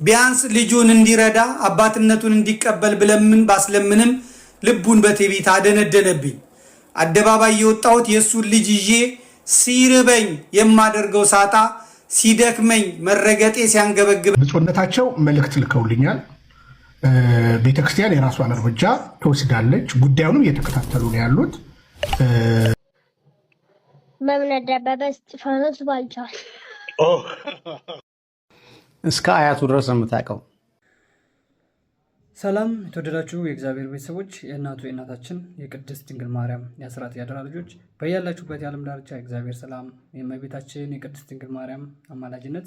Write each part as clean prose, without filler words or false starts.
ቢያንስ ልጁን እንዲረዳ አባትነቱን እንዲቀበል ብለምን ባስለምንም ልቡን በትዕቢት አደነደነብኝ። አደባባይ የወጣሁት የሱን ልጅ ይዤ ሲርበኝ የማደርገው ሳጣ ሲደክመኝ መረገጤ ሲያንገበግብ ብፁዕነታቸው መልእክት ልከውልኛል። ቤተክርስቲያን የራሷን እርምጃ ትወስዳለች። ጉዳዩንም እየተከታተሉ ነው ያሉት። በእምነት ደበበ እስጢፋኖስ ባልቻል እስከ አያቱ ድረስ የምታውቀው። ሰላም የተወደዳችሁ የእግዚአብሔር ቤተሰቦች፣ የእናቱ የእናታችን የቅድስት ድንግል ማርያም የአስራት ያደራ ልጆች በያላችሁበት የዓለም ዳርቻ የእግዚአብሔር ሰላም የእመቤታችን የቅድስት ድንግል ማርያም አማላጅነት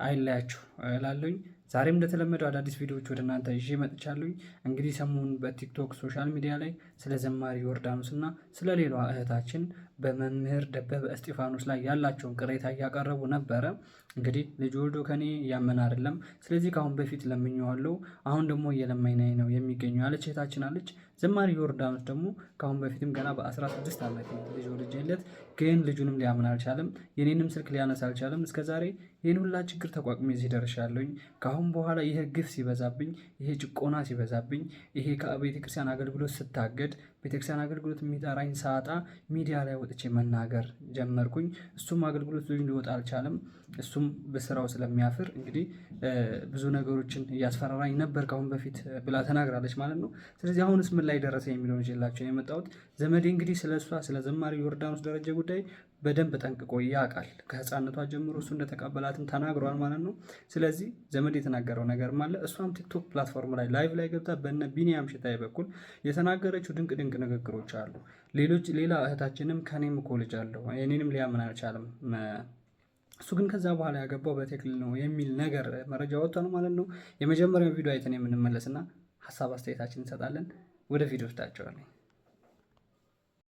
አይለያችሁ እላለሁኝ። ዛሬም እንደተለመደው አዳዲስ ቪዲዮዎች ወደ እናንተ ይዤ መጥቻለሁኝ። እንግዲህ ሰሞኑን በቲክቶክ ሶሻል ሚዲያ ላይ ስለ ዘማሪ ዮርዳኖስ እና ስለ ሌሏ እህታችን በመምህር ደበበ እስጢፋኖስ ላይ ያላቸውን ቅሬታ እያቀረቡ ነበረ። እንግዲህ ልጅ ወልዶ ከኔ እያመን አይደለም፣ ስለዚህ ከአሁን በፊት ለምኜዋለሁ፣ አሁን ደግሞ እየለመኝ ነው የሚገኘው ያለች እህታችን አለች። ዘማሪ ዮርዳኖስ ደግሞ ከአሁን በፊትም ገና በ16 ዓመት ልጅ ወልጄለት ግን ልጁንም ሊያምን አልቻለም፣ የኔንም ስልክ ሊያነሳ አልቻለም። እስከዛሬ ይህን ሁላ ችግር ተቋቁሜ እዚህ ደርሻለሁኝ። ከአሁን በኋላ ይሄ ግፍ ሲበዛብኝ፣ ይሄ ጭቆና ሲበዛብኝ፣ ይሄ ከቤተክርስቲያን አገልግሎት ስታገድ፣ ቤተክርስቲያን አገልግሎት የሚጠራኝ ሳጣ ሚዲያ ላይ ወጥቼ መናገር ጀመርኩኝ። እሱም አገልግሎት ልጅ ሊወጣ አልቻለም። እሱም በስራው ስለሚያፍር እንግዲህ ብዙ ነገሮችን እያስፈራራኝ ነበር ከአሁን በፊት ብላ ተናግራለች ማለት ነው። ስለዚህ አሁንስ ምን ላይ ደረሰ የሚለውን ይዤላችሁ የመጣሁት። ዘመዴ እንግዲህ ስለ እሷ ስለ ዘማሪ ዮርዳኖስ ደረጀ ጉዳይ በደንብ ጠንቅቆ ያውቃል። ከህፃነቷ ጀምሮ እሱ እንደተቀበላትም ተናግሯል ማለት ነው። ስለዚህ ዘመድ የተናገረው ነገርም አለ። እሷም ቲክቶክ ፕላትፎርም ላይ ላይቭ ላይ ገብታ በነ ቢኒያም ሽታዬ በኩል የተናገረችው ድንቅ ድንቅ ንግግሮች አሉ። ሌላ እህታችንም ከኔም እኮ ልጅ አለው እኔንም ሊያምን አልቻለም፣ እሱ ግን ከዛ በኋላ ያገባው በተክሊል ነው የሚል ነገር መረጃ ወጥቷል ማለት ነው። የመጀመሪያው ቪዲዮ አይተን የምንመለስና ሀሳብ አስተያየታችን እንሰጣለን። ወደ ቪዲዮ ወስዳቸዋለሁ።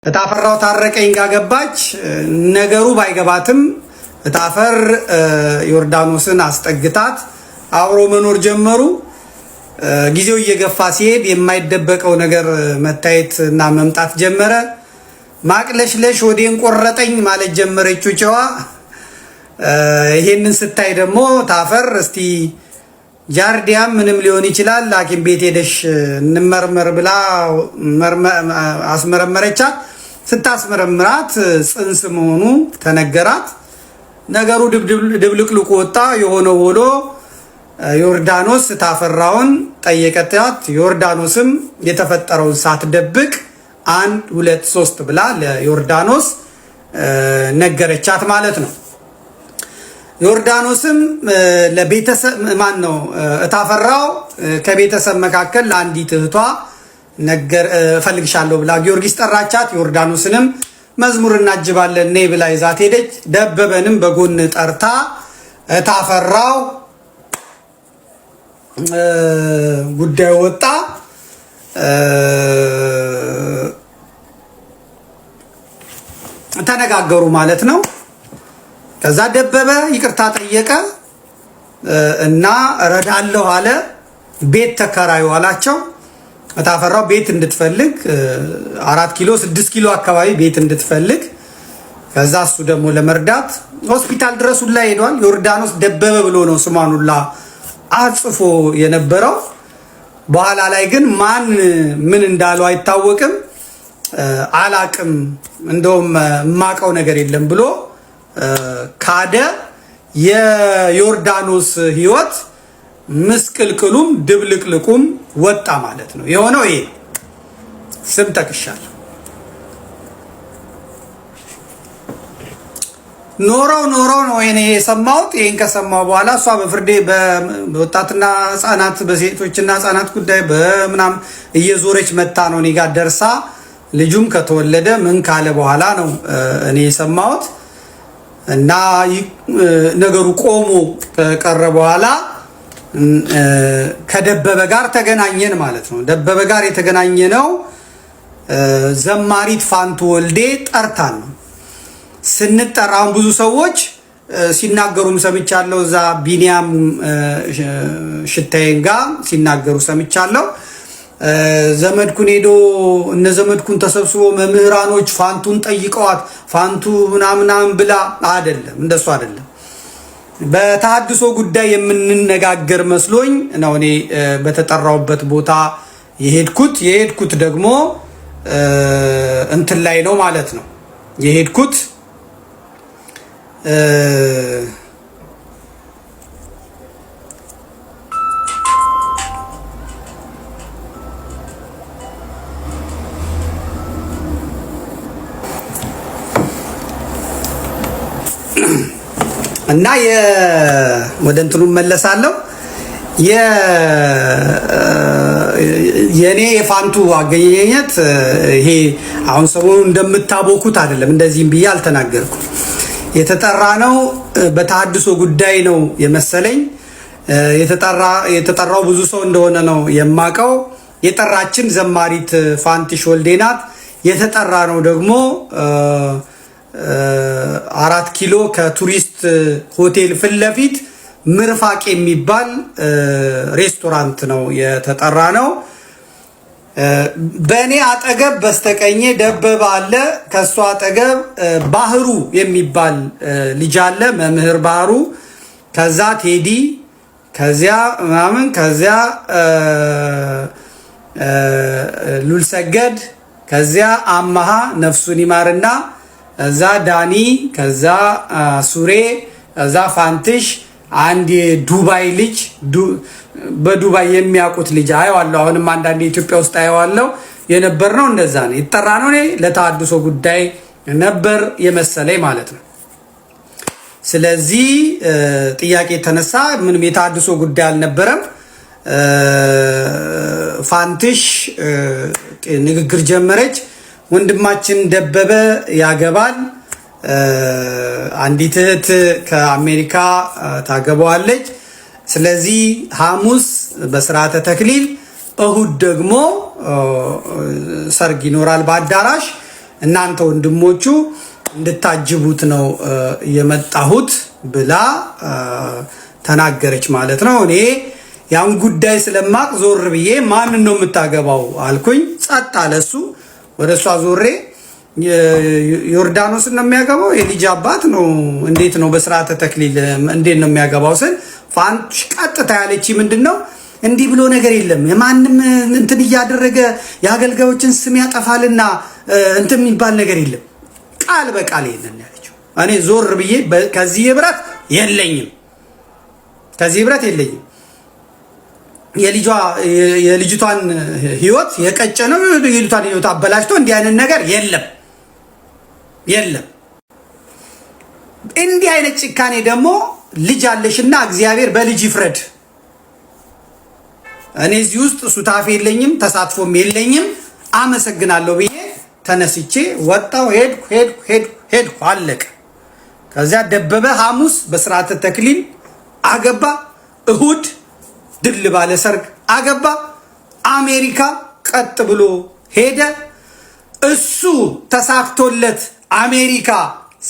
እታፈራው ታረቀኝ ጋገባች ነገሩ ባይገባትም እታፈር ዮርዳኖስን አስጠግታት አብሮ መኖር ጀመሩ። ጊዜው እየገፋ ሲሄድ የማይደበቀው ነገር መታየት እና መምጣት ጀመረ። ማቅለሽለሽ ወዴን ቆረጠኝ ማለት ጀመረችው ጨዋ። ይሄንን ስታይ ደግሞ ታፈር እስቲ ጃርዲያም ምንም ሊሆን ይችላል ሐኪም ቤት ሄደሽ እንመርመር ብላ አስመረመረቻት። ስታስመረምራት ጽንስ መሆኑ ተነገራት። ነገሩ ድብልቅልቁ ወጣ። የሆነ ሆኖ ዮርዳኖስ ታፈራውን ጠየቀቻት። ዮርዳኖስም የተፈጠረውን ሳትደብቅ 1 2 3 ብላ ለዮርዳኖስ ነገረቻት ማለት ነው። ዮርዳኖስም ለቤተሰብ እታፈራው ከቤተሰብ መካከል ለአንዲት እህቷ ነገር ፈልግሻለሁ ብላ ጊዮርጊስ ጠራቻት። ዮርዳኖስንም መዝሙር እናጅባለን ነይ ብላ ይዛት ሄደች። ደበበንም በጎን ጠርታ እታፈራው ጉዳዩ ወጣ። ተነጋገሩ ማለት ነው። ከዛ ደበበ ይቅርታ ጠየቀ እና እረዳለሁ አለ። ቤት ተከራዩ አላቸው። እታፈራው ቤት እንድትፈልግ 4 ኪሎ 6 ኪሎ አካባቢ ቤት እንድትፈልግ፣ ከዛ እሱ ደግሞ ለመርዳት ሆስፒታል ድረስ ሁላ ሄዷል። ዮርዳኖስ ደበበ ብሎ ነው ስሟን ሁላ አጽፎ የነበረው። በኋላ ላይ ግን ማን ምን እንዳለው አይታወቅም። አላቅም እንደውም የማውቀው ነገር የለም ብሎ ካደ። የዮርዳኖስ ህይወት ምስቅልቅሉም ድብልቅልቁም ወጣ ማለት ነው። የሆነው ይሄ ስም ጠቅሻለሁ። ኖረው ነው እኔ የሰማሁት። ይሄን ከሰማሁ በኋላ እሷ በፍርዴ በወጣትና ህፃናት በሴቶችና ህፃናት ጉዳይ በምናም እየዞረች መታ ነው እኔ ጋር ደርሳ ልጁም ከተወለደ ምን ካለ በኋላ ነው እኔ የሰማሁት። እና ነገሩ ቆሞ ከቀረ በኋላ ከደበበ ጋር ተገናኘን ማለት ነው። ደበበ ጋር የተገናኘ ነው ዘማሪት ፋንቱ ወልዴ ጠርታን ነው። ስንጠራም ብዙ ሰዎች ሲናገሩም ሰምቻለሁ። እዛ ቢኒያም ሽታዬን ጋር ሲናገሩ ሰምቻለሁ። ዘመድኩን ሄዶ እነ ዘመድኩን ተሰብስቦ መምህራኖች ፋንቱን ጠይቀዋት ፋንቱ ምናምን ብላ አይደለም፣ እንደሱ አይደለም። በተሐድሶ ጉዳይ የምንነጋገር መስሎኝ ነው እኔ በተጠራውበት ቦታ የሄድኩት ደግሞ እንትን ላይ ነው ማለት ነው የሄድኩት እና ወደ እንትኑ መለሳለሁ የኔ የፋንቱ አገኘኘት ይሄ አሁን ሰሞኑን እንደምታቦኩት አይደለም እንደዚህም ብዬ አልተናገርኩም የተጠራ ነው በተሐድሶ ጉዳይ ነው የመሰለኝ የተጠራው ብዙ ሰው እንደሆነ ነው የማቀው የጠራችን ዘማሪት ፋንቲሽ ወልዴናት የተጠራ ነው ደግሞ 4 ኪሎ ከቱሪስት ሆቴል ፍለፊት ምርፋቅ የሚባል ሬስቶራንት ነው የተጠራ ነው በእኔ አጠገብ በስተቀኝ ደበበ አለ ከሷ አጠገብ ባህሩ የሚባል ልጅ አለ መምህር ባህሩ ከዛ ቴዲ ከዚያ ማምን ከዚያ ሉልሰገድ ከዚያ አማሃ ነፍሱን ይማርና ከዛ ዳኒ ከዛ ሱሬ ከዛ ፋንትሽ አንድ ዱባይ ልጅ በዱባይ የሚያውቁት ልጅ አይዋለሁ አሁንም አንዳንድ ኢትዮጵያ ውስጥ አይዋለሁ የነበርነው እንደዛ ነው ይተራ ነው እኔ ለተሐድሶ ጉዳይ ነበር የመሰለኝ ማለት ነው ስለዚህ ጥያቄ ተነሳ ምንም የተሐድሶ ጉዳይ አልነበረም ፋንትሽ ንግግር ጀመረች ወንድማችን ደበበ ያገባል አንዲት እህት ከአሜሪካ ታገባዋለች ስለዚህ ሐሙስ በስርዓተ ተክሊል እሁድ ደግሞ ሰርግ ይኖራል በአዳራሽ እናንተ ወንድሞቹ እንድታጅቡት ነው የመጣሁት ብላ ተናገረች ማለት ነው እኔ ያን ጉዳይ ስለማቅ ዞር ብዬ ማን ነው የምታገባው አልኩኝ ጸጥ አለሱ ወደሷ ዞሬ ዮርዳኖስ ነው የሚያገባው የልጅ አባት ነው እንዴት ነው በስርዓተ ተክሊል እንዴት ነው የሚያገባው ስል ፋንትሽ ቀጥታ ያለች ምንድነው እንዲህ ብሎ ነገር የለም የማንም እንትን ያደረገ ያገልጋዮችን ስም ያጠፋልና እንትን የሚባል ነገር የለም ቃል በቃል የለም ያለችው እኔ ዞር ብዬ ከዚህ ህብረት የለኝም የልጅቷን ህይወት የቀጨነው የልጅቷን ህይወት አበላሽቶ እንዲህ አይነት ነገር የለም እንዲህ አይነት ጭካኔ ደግሞ ልጅ አለሽና እግዚአብሔር በልጅ ይፍረድ እኔ እዚህ ውስጥ ሱታፍ የለኝም ተሳትፎም የለኝም አመሰግናለሁ ብዬ ተነስቼ ወጣው ሄድኩ አለቀ ከዚያ ደበበ ሐሙስ በስርዓተ ተክሊል አገባ እሁድ ድል ባለ ሰርግ አገባ አሜሪካ ቀጥ ብሎ ሄደ እሱ ተሳክቶለት አሜሪካ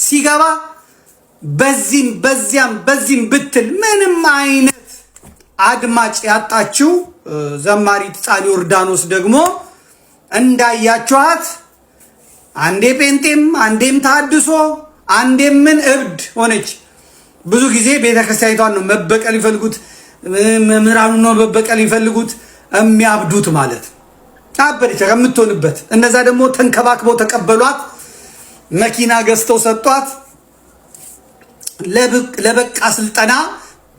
ሲገባ በዚህም ብትል ምንም አይነት አድማጭ ያጣችው ዘማሪት ጻኒ ዮርዳኖስ ደግሞ እንዳያችኋት አንዴ ጴንጤም አንዴም ተሐድሶ አንዴም ምን እብድ ሆነች ብዙ ጊዜ ቤተክርስቲያኒቷን ነው መበቀል ይፈልጉት መምህራኑ ነው መበቀል ይፈልጉት የሚያብዱት ማለት አበደች ከምትሆንበት እነዛ ደግሞ ተንከባክበው ተቀበሏት መኪና ገዝተው ሰጧት ለበቃ ስልጠና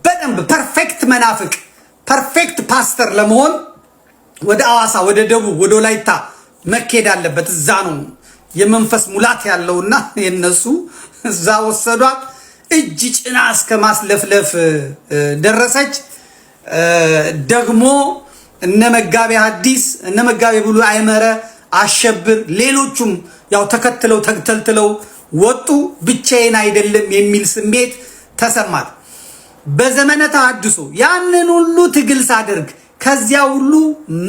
በደንብ ፐርፌክት መናፍቅ ፐርፌክት ፓስተር ለመሆን ወደ አዋሳ ወደ ደቡብ ወደ ወላይታ መከድ አለበት እዛ ነው የመንፈስ ሙላት ያለውና የነሱ እዛ ወሰዷት እጅ ጭና እስከ ማስለፍለፍ ደረሰች ደግሞ እነ መጋቤ ሐዲስ እነ መጋቤ ብሉ አይመረ አሸብር ሌሎቹም ያው ተከትለው ተልተለው ወጡ ብቻዬን አይደለም የሚል ስሜት ተሰማት በዘመነ ተሐድሶ ያንን ሁሉ ትግል ሳደርግ ከዚያ ሁሉ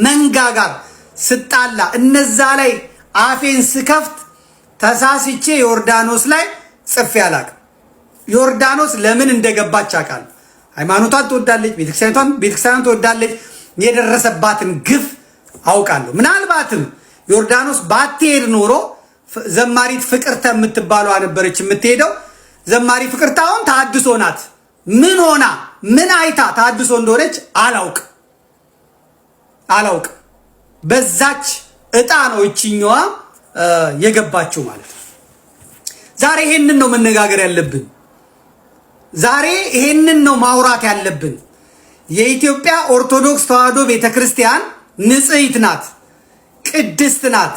መንጋጋር ስጣላ እነዛ ላይ አፌን ስከፍት ተሳስቼ ዮርዳኖስ ላይ ጽፌ አላቅም ዮርዳኖስ ለምን እንደገባች አቃል ሃይማኖቷን ትወዳለች ቤተክርስቲያኗን ትወዳለች የደረሰባትን ግፍ አውቃለሁ ምናልባትም ዮርዳኖስ ባትሄድ ኖሮ ዘማሪት ፍቅርተ የምትባለው ነበረች የምትሄደው ዘማሪ ፍቅርታውን ተሐድሶ ናት ምን ሆና ምን አይታ ታድሶ እንደሆነች አላውቅ። በዛች እጣ ነው እቺኛዋ የገባችው ማለት ነው። ዛሬ ይሄንን ነው መነጋገር ያለብን። ዛሬ ይሄንን ነው ማውራት ያለብን። የኢትዮጵያ ኦርቶዶክስ ተዋሕዶ ቤተክርስቲያን ንጽሕት ናት፣ ቅድስት ናት።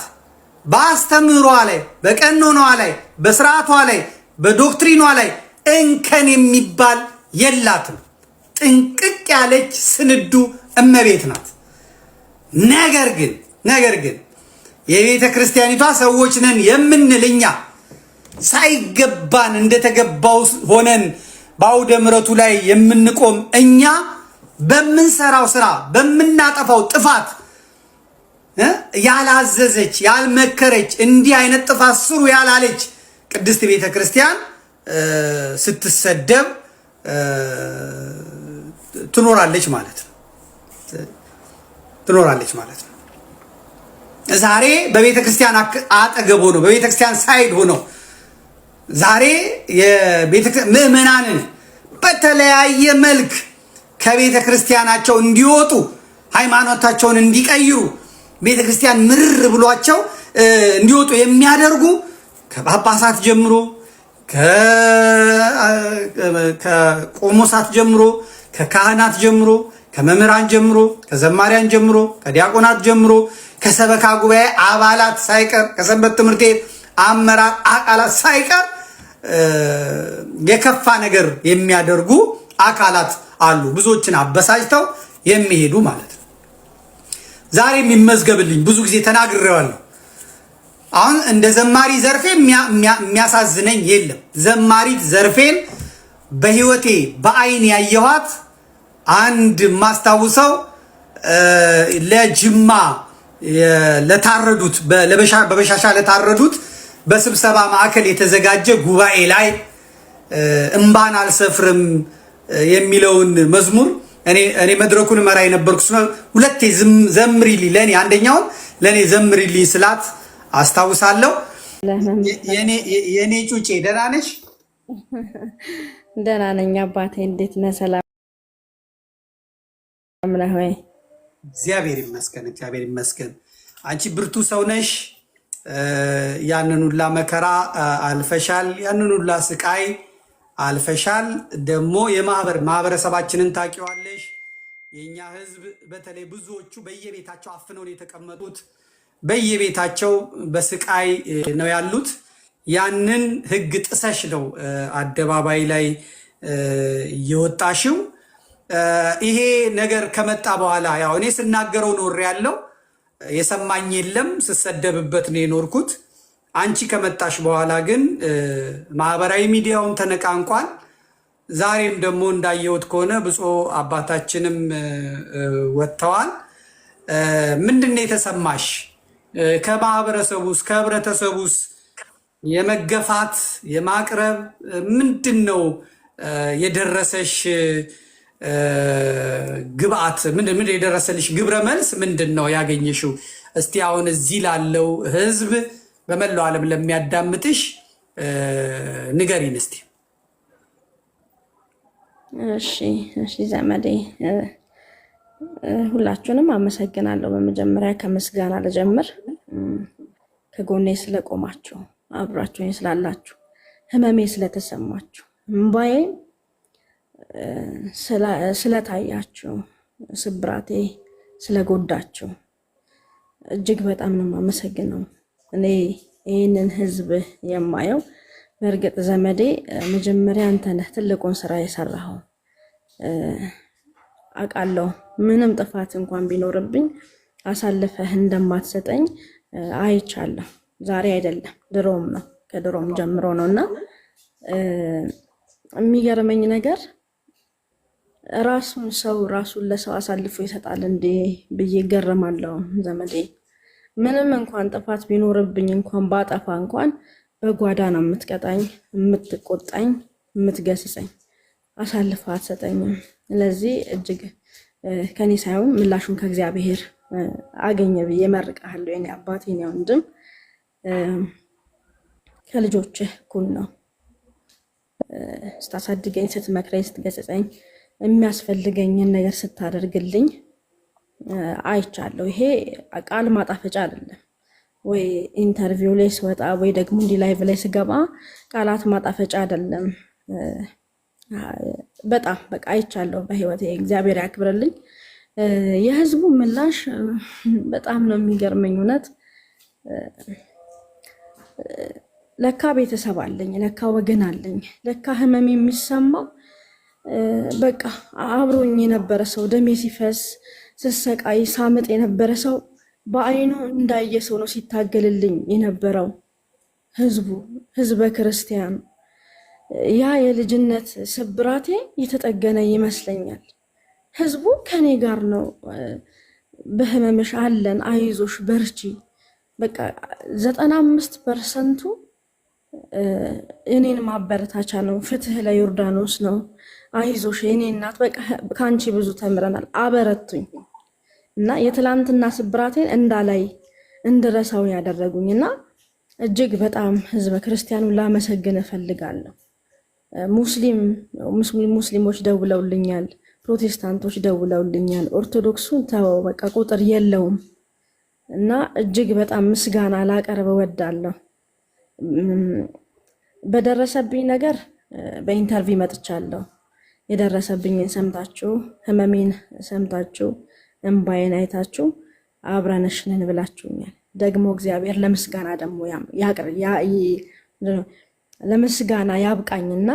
በአስተምህሯ ላይ፣ በቀኖኗ ላይ፣ በስርዓቷ ላይ፣ በዶክትሪኗ ላይ እንከን የሚባል የላትም። ጥንቅቅ ያለች ስንዱ እመቤት ናት። ነገር ግን የቤተ ክርስቲያኒቷ ሰዎች ነን የምንል እኛ ሳይገባን እንደተገባው ሆነን በአውደ ምሕረቱ ላይ የምንቆም እኛ በምንሰራው ስራ በምናጠፋው ጥፋት ያላዘዘች ያልመከረች እንዲህ አይነት ጥፋት ስሩ ያላለች ቅድስት ቤተ ክርስቲያን ስትሰደብ ትኖራለች ማለት ነው። ዛሬ በቤተ ክርስቲያን አጠገብ ሆኖ በቤተ ክርስቲያን ሳይድ ሆኖ ዛሬ ምዕመናንን በተለያየ መልክ ከቤተ ክርስቲያናቸው እንዲወጡ ሃይማኖታቸውን እንዲቀይሩ ቤተ ክርስቲያን ምርር ብሏቸው እንዲወጡ የሚያደርጉ ከጳጳሳት ጀምሮ ከቆሞሳት ጀምሮ ከካህናት ጀምሮ ከመምህራን ጀምሮ ከዘማሪያን ጀምሮ ከዲያቆናት ጀምሮ ከሰበካ ጉባኤ አባላት ሳይቀር ከሰንበት ትምህርት ቤት አመራር አካላት ሳይቀር የከፋ ነገር የሚያደርጉ አካላት አሉ። ብዙዎችን አበሳጭተው የሚሄዱ ማለት ነው። ዛሬ የሚመዝገብልኝ ብዙ ጊዜ ተናግሬዋለሁ። አሁን እንደ ዘማሪ ዘርፌ የሚያሳዝነኝ የለም። ዘማሪት ዘርፌን በህይወቴ በአይን ያየኋት አንድ ማስታውሰው ለጅማ ለታረዱት በበሻሻ ለታረዱት በስብሰባ ማዕከል የተዘጋጀ ጉባኤ ላይ እምባን አልሰፍርም የሚለውን መዝሙር እኔ መድረኩን መራ የነበርኩ ሁለቴ ዘምሪልኝ ለኔ አንደኛውን ለኔ ዘምሪልኝ ስላት አስታውሳለሁ። የኔ ጩጬ ደህና ነሽ? ደህና ነኝ አባቴ፣ እንዴት ነህ? ሰላም ነህ ወይ? እግዚአብሔር ይመስገን። አንቺ ብርቱ ሰው ነሽ። ያንን ሁላ መከራ አልፈሻል። ያንን ሁላ ስቃይ አልፈሻል። ደግሞ ማህበረሰባችንን ታውቂዋለሽ። የኛ ህዝብ በተለይ ብዙዎቹ በየቤታቸው አፍነው የተቀመጡት በየቤታቸው በስቃይ ነው ያሉት። ያንን ህግ ጥሰሽ ነው አደባባይ ላይ የወጣሽው። ይሄ ነገር ከመጣ በኋላ ያው እኔ ስናገረው ኖር ያለው የሰማኝ የለም፣ ስሰደብበት ነው የኖርኩት። አንቺ ከመጣሽ በኋላ ግን ማህበራዊ ሚዲያውን ተነቃንቋል። ዛሬም ደግሞ እንዳየሁት ከሆነ ብፁዕ አባታችንም ወጥተዋል። ምንድነው የተሰማሽ? ከማህበረሰቡስ ከህብረተሰቡስ የመገፋት የማቅረብ ምንድነው የደረሰሽ ግብአት? ምንድን የደረሰልሽ ግብረ መልስ ምንድን ነው ያገኘሽው? እስቲ አሁን እዚህ ላለው ህዝብ በመላው ዓለም ለሚያዳምጥሽ ንገሪን እስቲ። እሺ ዘመዴ፣ ሁላችሁንም አመሰግናለሁ። በመጀመሪያ ከምስጋና ልጀምር። ከጎኔ ስለቆማችሁ፣ አብራችሁኝ ስላላችሁ፣ ህመሜ ስለተሰማችሁ፣ እምባዬ ስለታያችሁ፣ ስብራቴ ስለጎዳችሁ እጅግ በጣም ነው የማመሰግነው። እኔ ይህንን ህዝብ የማየው በእርግጥ ዘመዴ መጀመሪያ አንተ ነህ ትልቁን ስራ የሰራኸው አውቃለሁ። ምንም ጥፋት እንኳን ቢኖርብኝ አሳልፈህ እንደማትሰጠኝ አይቻለሁ። ዛሬ አይደለም ድሮም ነው፣ ከድሮም ጀምሮ ነውና የሚገርመኝ ነገር ራሱን ለሰው አሳልፎ ይሰጣል እንዴ ብዬ ገረማለሁ ዘመዴ። ምንም እንኳን ጥፋት ቢኖርብኝ እንኳን ባጠፋ እንኳን በጓዳ ነው የምትቀጣኝ፣ የምትቆጣኝ፣ የምትገስጸኝ፣ አሳልፈ አትሰጠኝም። ስለዚህ እጅግ ከኔ ሳይሆን ምላሹን ከእግዚአብሔር አገኘ ብዬ መርቃለሁ። የኔ አባት፣ የኔ ወንድም፣ ከልጆችህ እኩል ነው። ስታሳድገኝ፣ ስትመክረኝ፣ ስትገሰጸኝ የሚያስፈልገኝን ነገር ስታደርግልኝ አይቻለሁ። ይሄ ቃል ማጣፈጫ አይደለም። ወይ ኢንተርቪው ላይ ስወጣ ወይ ደግሞ እንዲህ ላይቭ ላይ ስገባ ቃላት ማጣፈጫ አይደለም። በጣም በቃ አይቻለሁ በህይወቴ። እግዚአብሔር ያክብርልኝ። የህዝቡ ምላሽ በጣም ነው የሚገርመኝ። እውነት ለካ ቤተሰብ አለኝ፣ ለካ ወገን አለኝ፣ ለካ ህመም የሚሰማው በቃ አብሮኝ የነበረ ሰው፣ ደሜ ሲፈስ ስሰቃይ ሳምጥ የነበረ ሰው በአይኑ እንዳየ ሰው ነው ሲታገልልኝ የነበረው ህዝበ ክርስቲያኑ። ያ የልጅነት ስብራቴ የተጠገነ ይመስለኛል። ህዝቡ ከኔ ጋር ነው። በህመምሽ አለን፣ አይዞሽ፣ በርቺ። በቃ 95% እኔን ማበረታቻ ነው። ፍትህ ለዮርዳኖስ ነው። አይዞሽ የኔ እናት፣ በቃ ከአንቺ ብዙ ተምረናል፣ አበረቱኝ እና የትላንትና ስብራቴን እንዳላይ እንድረሳው ያደረጉኝ እና እጅግ በጣም ህዝበ ክርስቲያኑ ላመሰግን እፈልጋለሁ። ሙስሊሞች ደውለውልኛል፣ ፕሮቴስታንቶች ደውለውልኛል። ኦርቶዶክሱን ተወው በቃ ቁጥር የለውም እና እጅግ በጣም ምስጋና ላቀርብ እወዳለሁ። በደረሰብኝ ነገር በኢንተርቪው መጥቻለሁ። የደረሰብኝን ሰምታችሁ፣ ህመሜን ሰምታችሁ፣ እንባዬን አይታችሁ አብረንሽ ነን ብላችሁኛል። ደግሞ እግዚአብሔር ለምስጋና ደግሞ ለምስጋና ያብቃኝና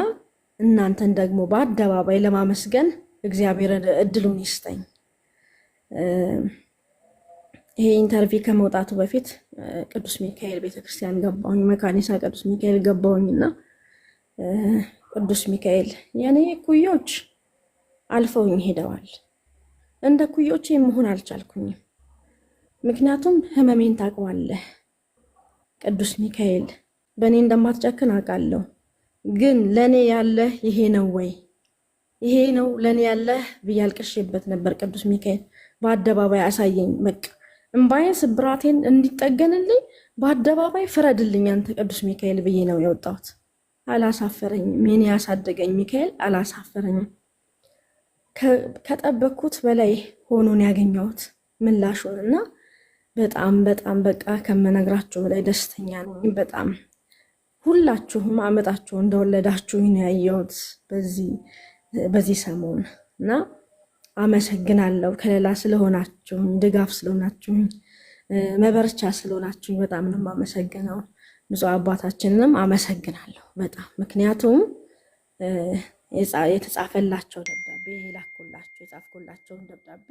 እናንተን ደግሞ በአደባባይ ለማመስገን እግዚአብሔር እድሉን ይስጠኝ። ይሄ ኢንተርቪው ከመውጣቱ በፊት ቅዱስ ሚካኤል ቤተክርስቲያን ገባሁኝ፣ መካኒሳ ቅዱስ ሚካኤል ገባሁኝና ቅዱስ ሚካኤል የኔ ኩዮች አልፈውኝ ሄደዋል። እንደ ኩዮቼ መሆን አልቻልኩኝም። ምክንያቱም ህመሜን ታውቀዋለህ ቅዱስ ሚካኤል፣ በእኔ እንደማትጨክን አውቃለሁ። ግን ለእኔ ያለህ ይሄ ነው ወይ? ይሄ ነው ለእኔ ያለህ ብዬ አልቅሼበት ነበር። ቅዱስ ሚካኤል በአደባባይ አሳየኝ። በቃ እምባዬን ስብራቴን እንዲጠገንልኝ በአደባባይ ፍረድልኝ አንተ ቅዱስ ሚካኤል ብዬ ነው የወጣሁት። አላሳፈረኝም። የኔ ያሳደገኝ ሚካኤል አላሳፈረኝም። ከጠበቅኩት በላይ ሆኖን ያገኘሁት ምላሹን እና በጣም በጣም በቃ ከምነግራችሁ በላይ ደስተኛ ነኝ። በጣም ሁላችሁም አመጣችሁ እንደወለዳችሁ ነው ያየሁት በዚህ ሰሞን እና አመሰግናለሁ። ከሌላ ስለሆናችሁኝ፣ ድጋፍ ስለሆናችሁኝ፣ መበርቻ ስለሆናችሁኝ በጣም ነው የማመሰግነው። ብዙ አባታችንንም አመሰግናለሁ በጣም ምክንያቱም የተጻፈላቸው ደብዳቤ የጻፍኩላቸውን ደብዳቤ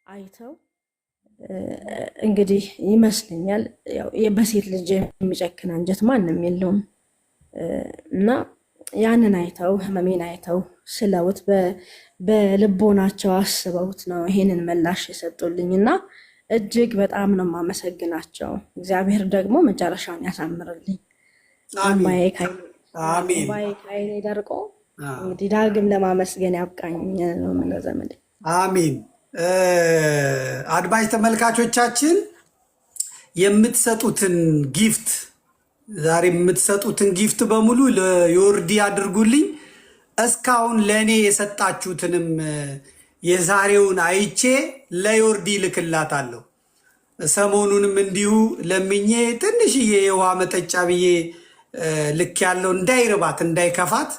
አይተው እንግዲህ ይመስለኛል በሴት ልጅ የሚጨክን አንጀት ማንም የለውም እና ያንን አይተው ህመሜን አይተው ስለውት በልቦናቸው አስበውት ነው ይሄንን ምላሽ የሰጡልኝ እና እጅግ በጣም ነው የማመሰግናቸው። እግዚአብሔር ደግሞ መጨረሻውን ያሳምርልኝ። አሜን። ካይኔ ደርቆ እንግዲህ ዳግም ለማመስገን ያብቃኝ ነው የምንለው። አሜን። አድማጭ ተመልካቾቻችን የምትሰጡትን ጊፍት ዛሬ የምትሰጡትን ጊፍት በሙሉ ለዮርዲ አድርጉልኝ። እስካሁን ለእኔ የሰጣችሁትንም የዛሬውን አይቼ ለዮርዲ ልክላታለሁ። ሰሞኑንም እንዲሁ ለምኜ ትንሽዬ የውሃ መጠጫ ብዬ ልክ ያለው እንዳይርባት እንዳይከፋት።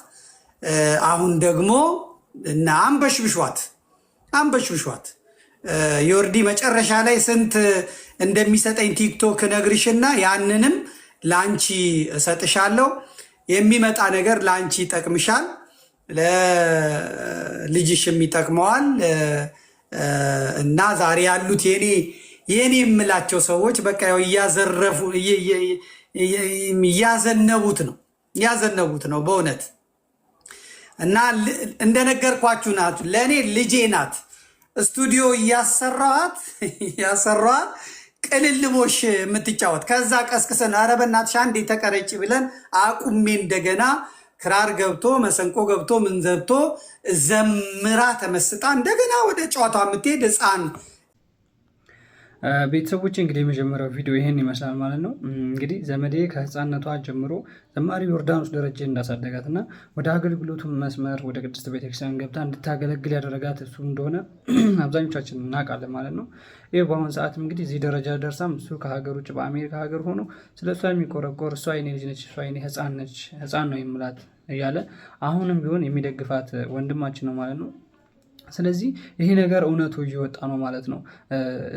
አሁን ደግሞ እና አንበሽብሿት ዮርዲ መጨረሻ ላይ ስንት እንደሚሰጠኝ ቲክቶክ ነግርሽና ያንንም ለአንቺ እሰጥሻለሁ። የሚመጣ ነገር ለአንቺ ይጠቅምሻል፣ ለልጅሽም ይጠቅመዋል። እና ዛሬ ያሉት የኔ የምላቸው ሰዎች በቃ እያዘረፉ እያዘነቡት ነው በእውነት። እና እንደነገርኳችሁ ናት፣ ለእኔ ልጄ ናት። ስቱዲዮ እያሰራኋት ቅልልቦሽ የምትጫወት ከዛ ቀስቅሰን ኧረ በእናትሽ አንዴ ተቀረጭ ብለን አቁሜ እንደገና ክራር ገብቶ መሰንቆ ገብቶ ምን ዘብቶ ዘምራ ተመስጣ እንደገና ወደ ጨዋታ የምትሄድ ህፃን ቤተሰቦች እንግዲህ የመጀመሪያው ቪዲዮ ይሄን ይመስላል ማለት ነው። እንግዲህ ዘመዴ ከህፃነቷ ጀምሮ ዘማሪ ዮርዳኖስ ደረጀ እንዳሳደጋት እና ወደ አገልግሎቱ መስመር ወደ ቅድስት ቤተክርስቲያን ገብታ እንድታገለግል ያደረጋት እሱ እንደሆነ አብዛኞቻችን እናውቃለን ማለት ነው። ይህ በአሁኑ ሰዓት እንግዲህ እዚህ ደረጃ ደርሳም እሱ ከሀገር ውጭ በአሜሪካ ሀገር ሆኖ ስለ እሷ የሚቆረቆር እሷ የኔ ልጅ ነች፣ እሷ የኔ ህፃን ነው የምላት እያለ አሁንም ቢሆን የሚደግፋት ወንድማችን ነው ማለት ነው። ስለዚህ ይሄ ነገር እውነቱ እየወጣ ነው ማለት ነው።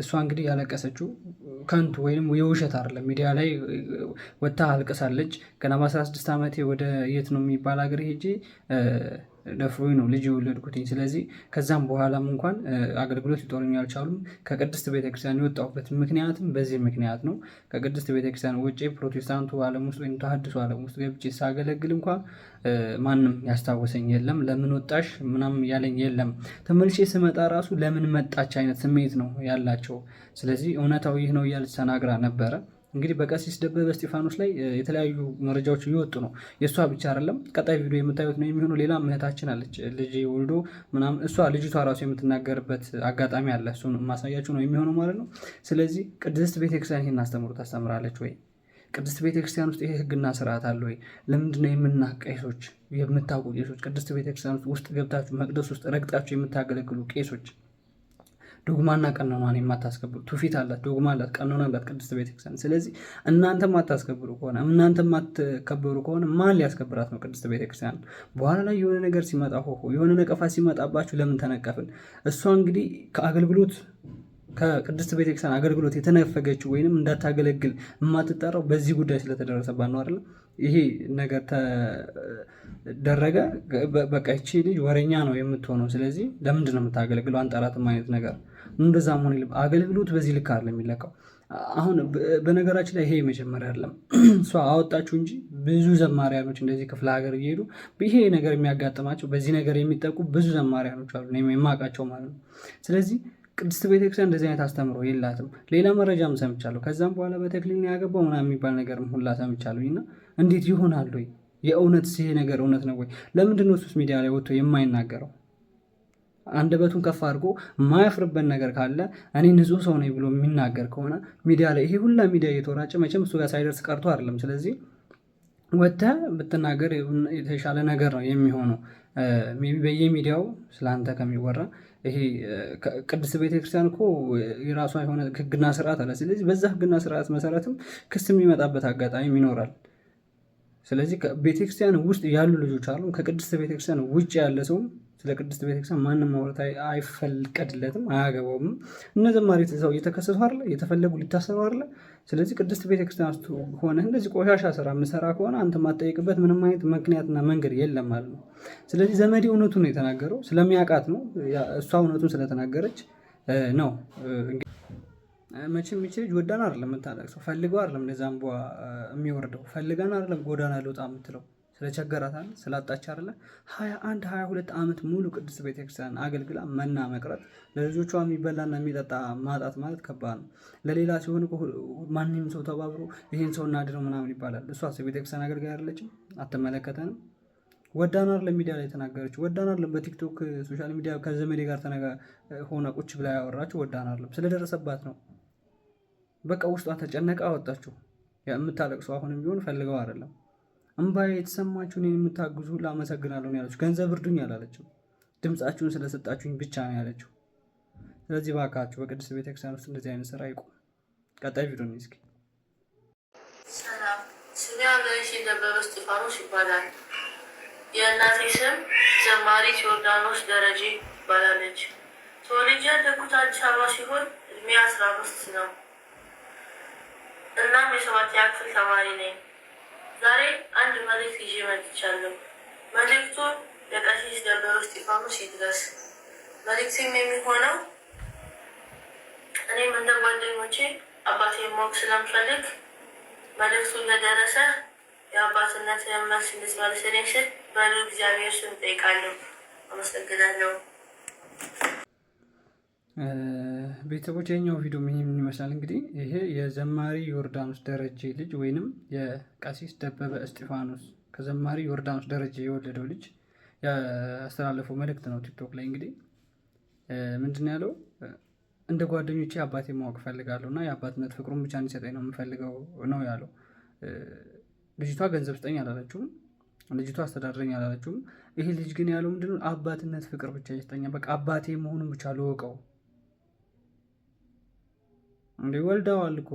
እሷ እንግዲህ ያለቀሰችው ከንቱ ወይም የውሸት አይደለም። ሚዲያ ላይ ወጥታ አልቅሳለች። ገና በ16 ዓመቴ ወደ የት ነው የሚባል ሀገር ሄጄ ደፍሮኝ ነው ልጅ የወለድኩትኝ። ስለዚህ ከዛም በኋላም እንኳን አገልግሎት ሊጦሩኝ አልቻሉም። ከቅድስት ቤተክርስቲያን የወጣሁበት ምክንያትም በዚህ ምክንያት ነው። ከቅድስት ቤተክርስቲያን ውጭ ፕሮቴስታንቱ ዓለም ውስጥ ወይም ተሐድሶ ዓለም ውስጥ ገብቼ ሳገለግል እንኳን ማንም ያስታወሰኝ የለም። ለምን ወጣሽ ምናምን ያለኝ የለም። ተመልሼ ስመጣ ራሱ ለምን መጣች አይነት ስሜት ነው ያላቸው። ስለዚህ እውነታው ይህ ነው እያለች ተናግራ ነበረ። እንግዲህ በቀሲስ ደበበ እስጢፋኖስ ላይ የተለያዩ መረጃዎች እየወጡ ነው። የእሷ ብቻ አይደለም። ቀጣይ ቪዲዮ የምታዩት ነው የሚሆነው። ሌላ እህታችን አለች ልጅ ወልዶ ምናምን እሷ ልጅቷ ራሱ የምትናገርበት አጋጣሚ አለ። እሱን ማሳያችሁ ነው የሚሆነው ማለት ነው። ስለዚህ ቅድስት ቤተክርስቲያን ይህን አስተምሮ ታስተምራለች ወይ? ቅድስት ቤተክርስቲያን ውስጥ ይሄ ህግና ስርዓት አለ ወይ? ለምንድነው የምናውቅ ቄሶች፣ የምታውቁ ቄሶች ቅድስት ቤተክርስቲያን ውስጥ ገብታችሁ መቅደስ ውስጥ ረግጣችሁ የምታገለግሉ ቄሶች ዶግማና ቀኖናን የማታስከብሩ ትውፊት አላት፣ ዶግማ አላት፣ ቀኖና አላት ቅድስት ቤተክርስቲያን። ስለዚህ እናንተ ማታስከብሩ ከሆነ እናንተ ማትከበሩ ከሆነ ማን ሊያስከብራት ነው ቅድስት ቤተክርስቲያን? በኋላ ላይ የሆነ ነገር ሲመጣ የሆነ ነቀፋ ሲመጣባችሁ ለምን ተነቀፍን? እሷ እንግዲህ ከአገልግሎት ከቅድስት ቤተክርስቲያን አገልግሎት የተነፈገችው ወይንም እንዳታገለግል የማትጠራው በዚህ ጉዳይ ስለተደረሰባት ነው አይደለም? ይሄ ነገር ተደረገ፣ በቃ ይቺ ልጅ ወሬኛ ነው የምትሆነው። ስለዚህ ለምንድን ነው የምታገለግለው? አንጠራትም አይነት ነገር እንደዛ መሆን የለም። አገልግሎት በዚህ ልክ አይደለም የሚለካው። አሁን በነገራችን ላይ ይሄ መጀመሪያ አይደለም፣ እሷ አወጣችሁ እንጂ ብዙ ዘማሪያኖች እንደዚህ ክፍለ ሀገር እየሄዱ ይሄ ነገር የሚያጋጥማቸው በዚህ ነገር የሚጠቁ ብዙ ዘማሪያኖች አሉ የማውቃቸው ማለት ነው። ስለዚህ ቅድስት ቤተክርስቲያን እንደዚህ አይነት አስተምሮ የላትም። ሌላ መረጃም ሰምቻለሁ። ከዛም በኋላ በተክሊል ያገባው ምናምን የሚባል ነገር ሁላ ሰምቻለሁ። እና እንዴት ይሆናል ወይ? የእውነት ይሄ ነገር እውነት ነው ወይ? ለምንድን ነው እሱስ ሚዲያ ላይ ወጥቶ የማይናገረው? አንደበቱን ከፍ አድርጎ የማያፍርበት ነገር ካለ እኔ ንጹህ ሰው ነኝ ብሎ የሚናገር ከሆነ ሚዲያ ላይ ይሄ ሁላ ሚዲያ እየተወራጨ መቼም እሱ ጋር ሳይደርስ ቀርቶ አይደለም። ስለዚህ ወጥተህ ብትናገር የተሻለ ነገር ነው የሚሆነው። በየሚዲያው ስለአንተ ከሚወራ ይሄ ቅድስት ቤተክርስቲያን እኮ የራሷ የሆነ ህግና ስርዓት አለ። ስለዚህ በዛ ህግና ስርዓት መሰረትም ክስ የሚመጣበት አጋጣሚ ይኖራል። ስለዚህ ቤተክርስቲያን ውስጥ ያሉ ልጆች አሉ። ከቅድስት ቤተክርስቲያን ውጭ ያለ ሰውም ስለ ቅድስት ቤተክርስቲያን ማንም ማውራት አይፈቀድለትም፣ አያገባውም። እነዚህ ማሪት ሰው እየተከሰሱ አይደለ፣ እየተፈለጉ ሊታሰሩ አይደለ። ስለዚህ ቅድስት ቤተክርስቲያን ውስጥ ሆነ እንደዚህ ቆሻሻ ስራ የምሰራ ከሆነ አንተ ማጠይቅበት ምንም አይነት ምክንያትና መንገድ የለም ማለት ነው። ስለዚህ ዘመዴ እውነቱን ነው የተናገረው፣ ስለሚያውቃት ነው። እሷ እውነቱን ስለተናገረች ነው። መቼም ልጅ ወዳን አይደለም የምታለቅሰው፣ ፈልገው አይደለም እንደዛም የሚወርደው፣ ፈልጋን አይደለም ጎዳና ልውጣ የምትለው፣ ስለቸገራት አይደል፣ ስላጣች አይደለ። 21 22 ዓመት ሙሉ ቅድስት ቤተክርስቲያን አገልግላ መና መቅረት፣ ለልጆቿ የሚበላና የሚጠጣ ማጣት ማለት ከባድ ነው። ለሌላ ሲሆን ማንም ሰው ተባብሮ ይሄን ሰው እናድነው ምናምን ይባላል። እሷ ቤተክርስቲያን አገልጋይ አይደለችም? አትመለከተንም? ወዳን አይደለም ሚዲያ ላይ ተናገረችው። ወዳን አይደለም በቲክቶክ ሶሻል ሚዲያ ከዘመዴ ጋር ሆነ ቁጭ ብላ ያወራችው። ወዳን አይደለም፣ ስለደረሰባት ነው። በቃ ውስጧ ተጨነቃ አወጣችሁ። የምታለቅሰው አሁንም ቢሆን ፈልገው አይደለም። እምባዬ የተሰማችሁን የምታግዙ ሁሉ አመሰግናለሁ ነው ያለችው። ገንዘብ እርዱኝ አላለችው። ድምፃችሁን ስለሰጣችሁኝ ብቻ ነው ያለችው። ስለዚህ ባካችሁ በቅድስት ቤተክርስቲያን ውስጥ እንደዚህ አይነት ስራ ይቁም። ቀጣይ ቪዲዮ ነው። እስኪ ሰላም፣ ስሜ አገረሽ ደበበ እስጢፋኖስ ይባላል። የእናቴ ስም ዘማሪት ዮርዳኖስ ደረጀ ይባላለች። ተወልጄ ያደግኩት አዲስ አበባ ሲሆን እድሜ 15 ነው። እናም የ7ኛ ክፍል ተማሪ ነኝ። ዛሬ አንድ መልእክት ይዤ መጥቻለሁ። መልእክቱ ለቀሲስ ደበበ እስጢፋኖስ ይድረስ። መልእክቴም የሚሆነው እኔም እንደ ጓደኞቼ አባቴን ማወቅ ስለምፈልግ መልእክቱ እንደደረሰ የአባትነት መልስ እንድትመልስልኝ ስል በልዑል እግዚአብሔር ስም እጠይቃለሁ። አመሰግናለሁ። ቤተሰቦች የኛው ቪዲዮ ምን ይመስላል? እንግዲህ ይሄ የዘማሪ ዮርዳኖስ ደረጀ ልጅ ወይንም የቀሲስ ደበበ እስጢፋኖስ ከዘማሪ ዮርዳኖስ ደረጀ የወለደው ልጅ ያስተላለፈው መልእክት ነው ቲክቶክ ላይ። እንግዲህ ምንድን ያለው እንደ ጓደኞቼ አባቴ ማወቅ ፈልጋለሁ እና የአባትነት ፍቅሩን ብቻ እንዲሰጠኝ ነው የምፈልገው ነው ያለው። ልጅቷ ገንዘብ ስጠኝ አላለችውም። ልጅቷ አስተዳድረኝ አላለችውም። ይሄ ልጅ ግን ያለው ምንድነው? አባትነት ፍቅር ብቻ ይስጠኝ፣ በቃ አባቴ መሆኑን ብቻ ልወቀው። እንዴ ወልደዋል እኮ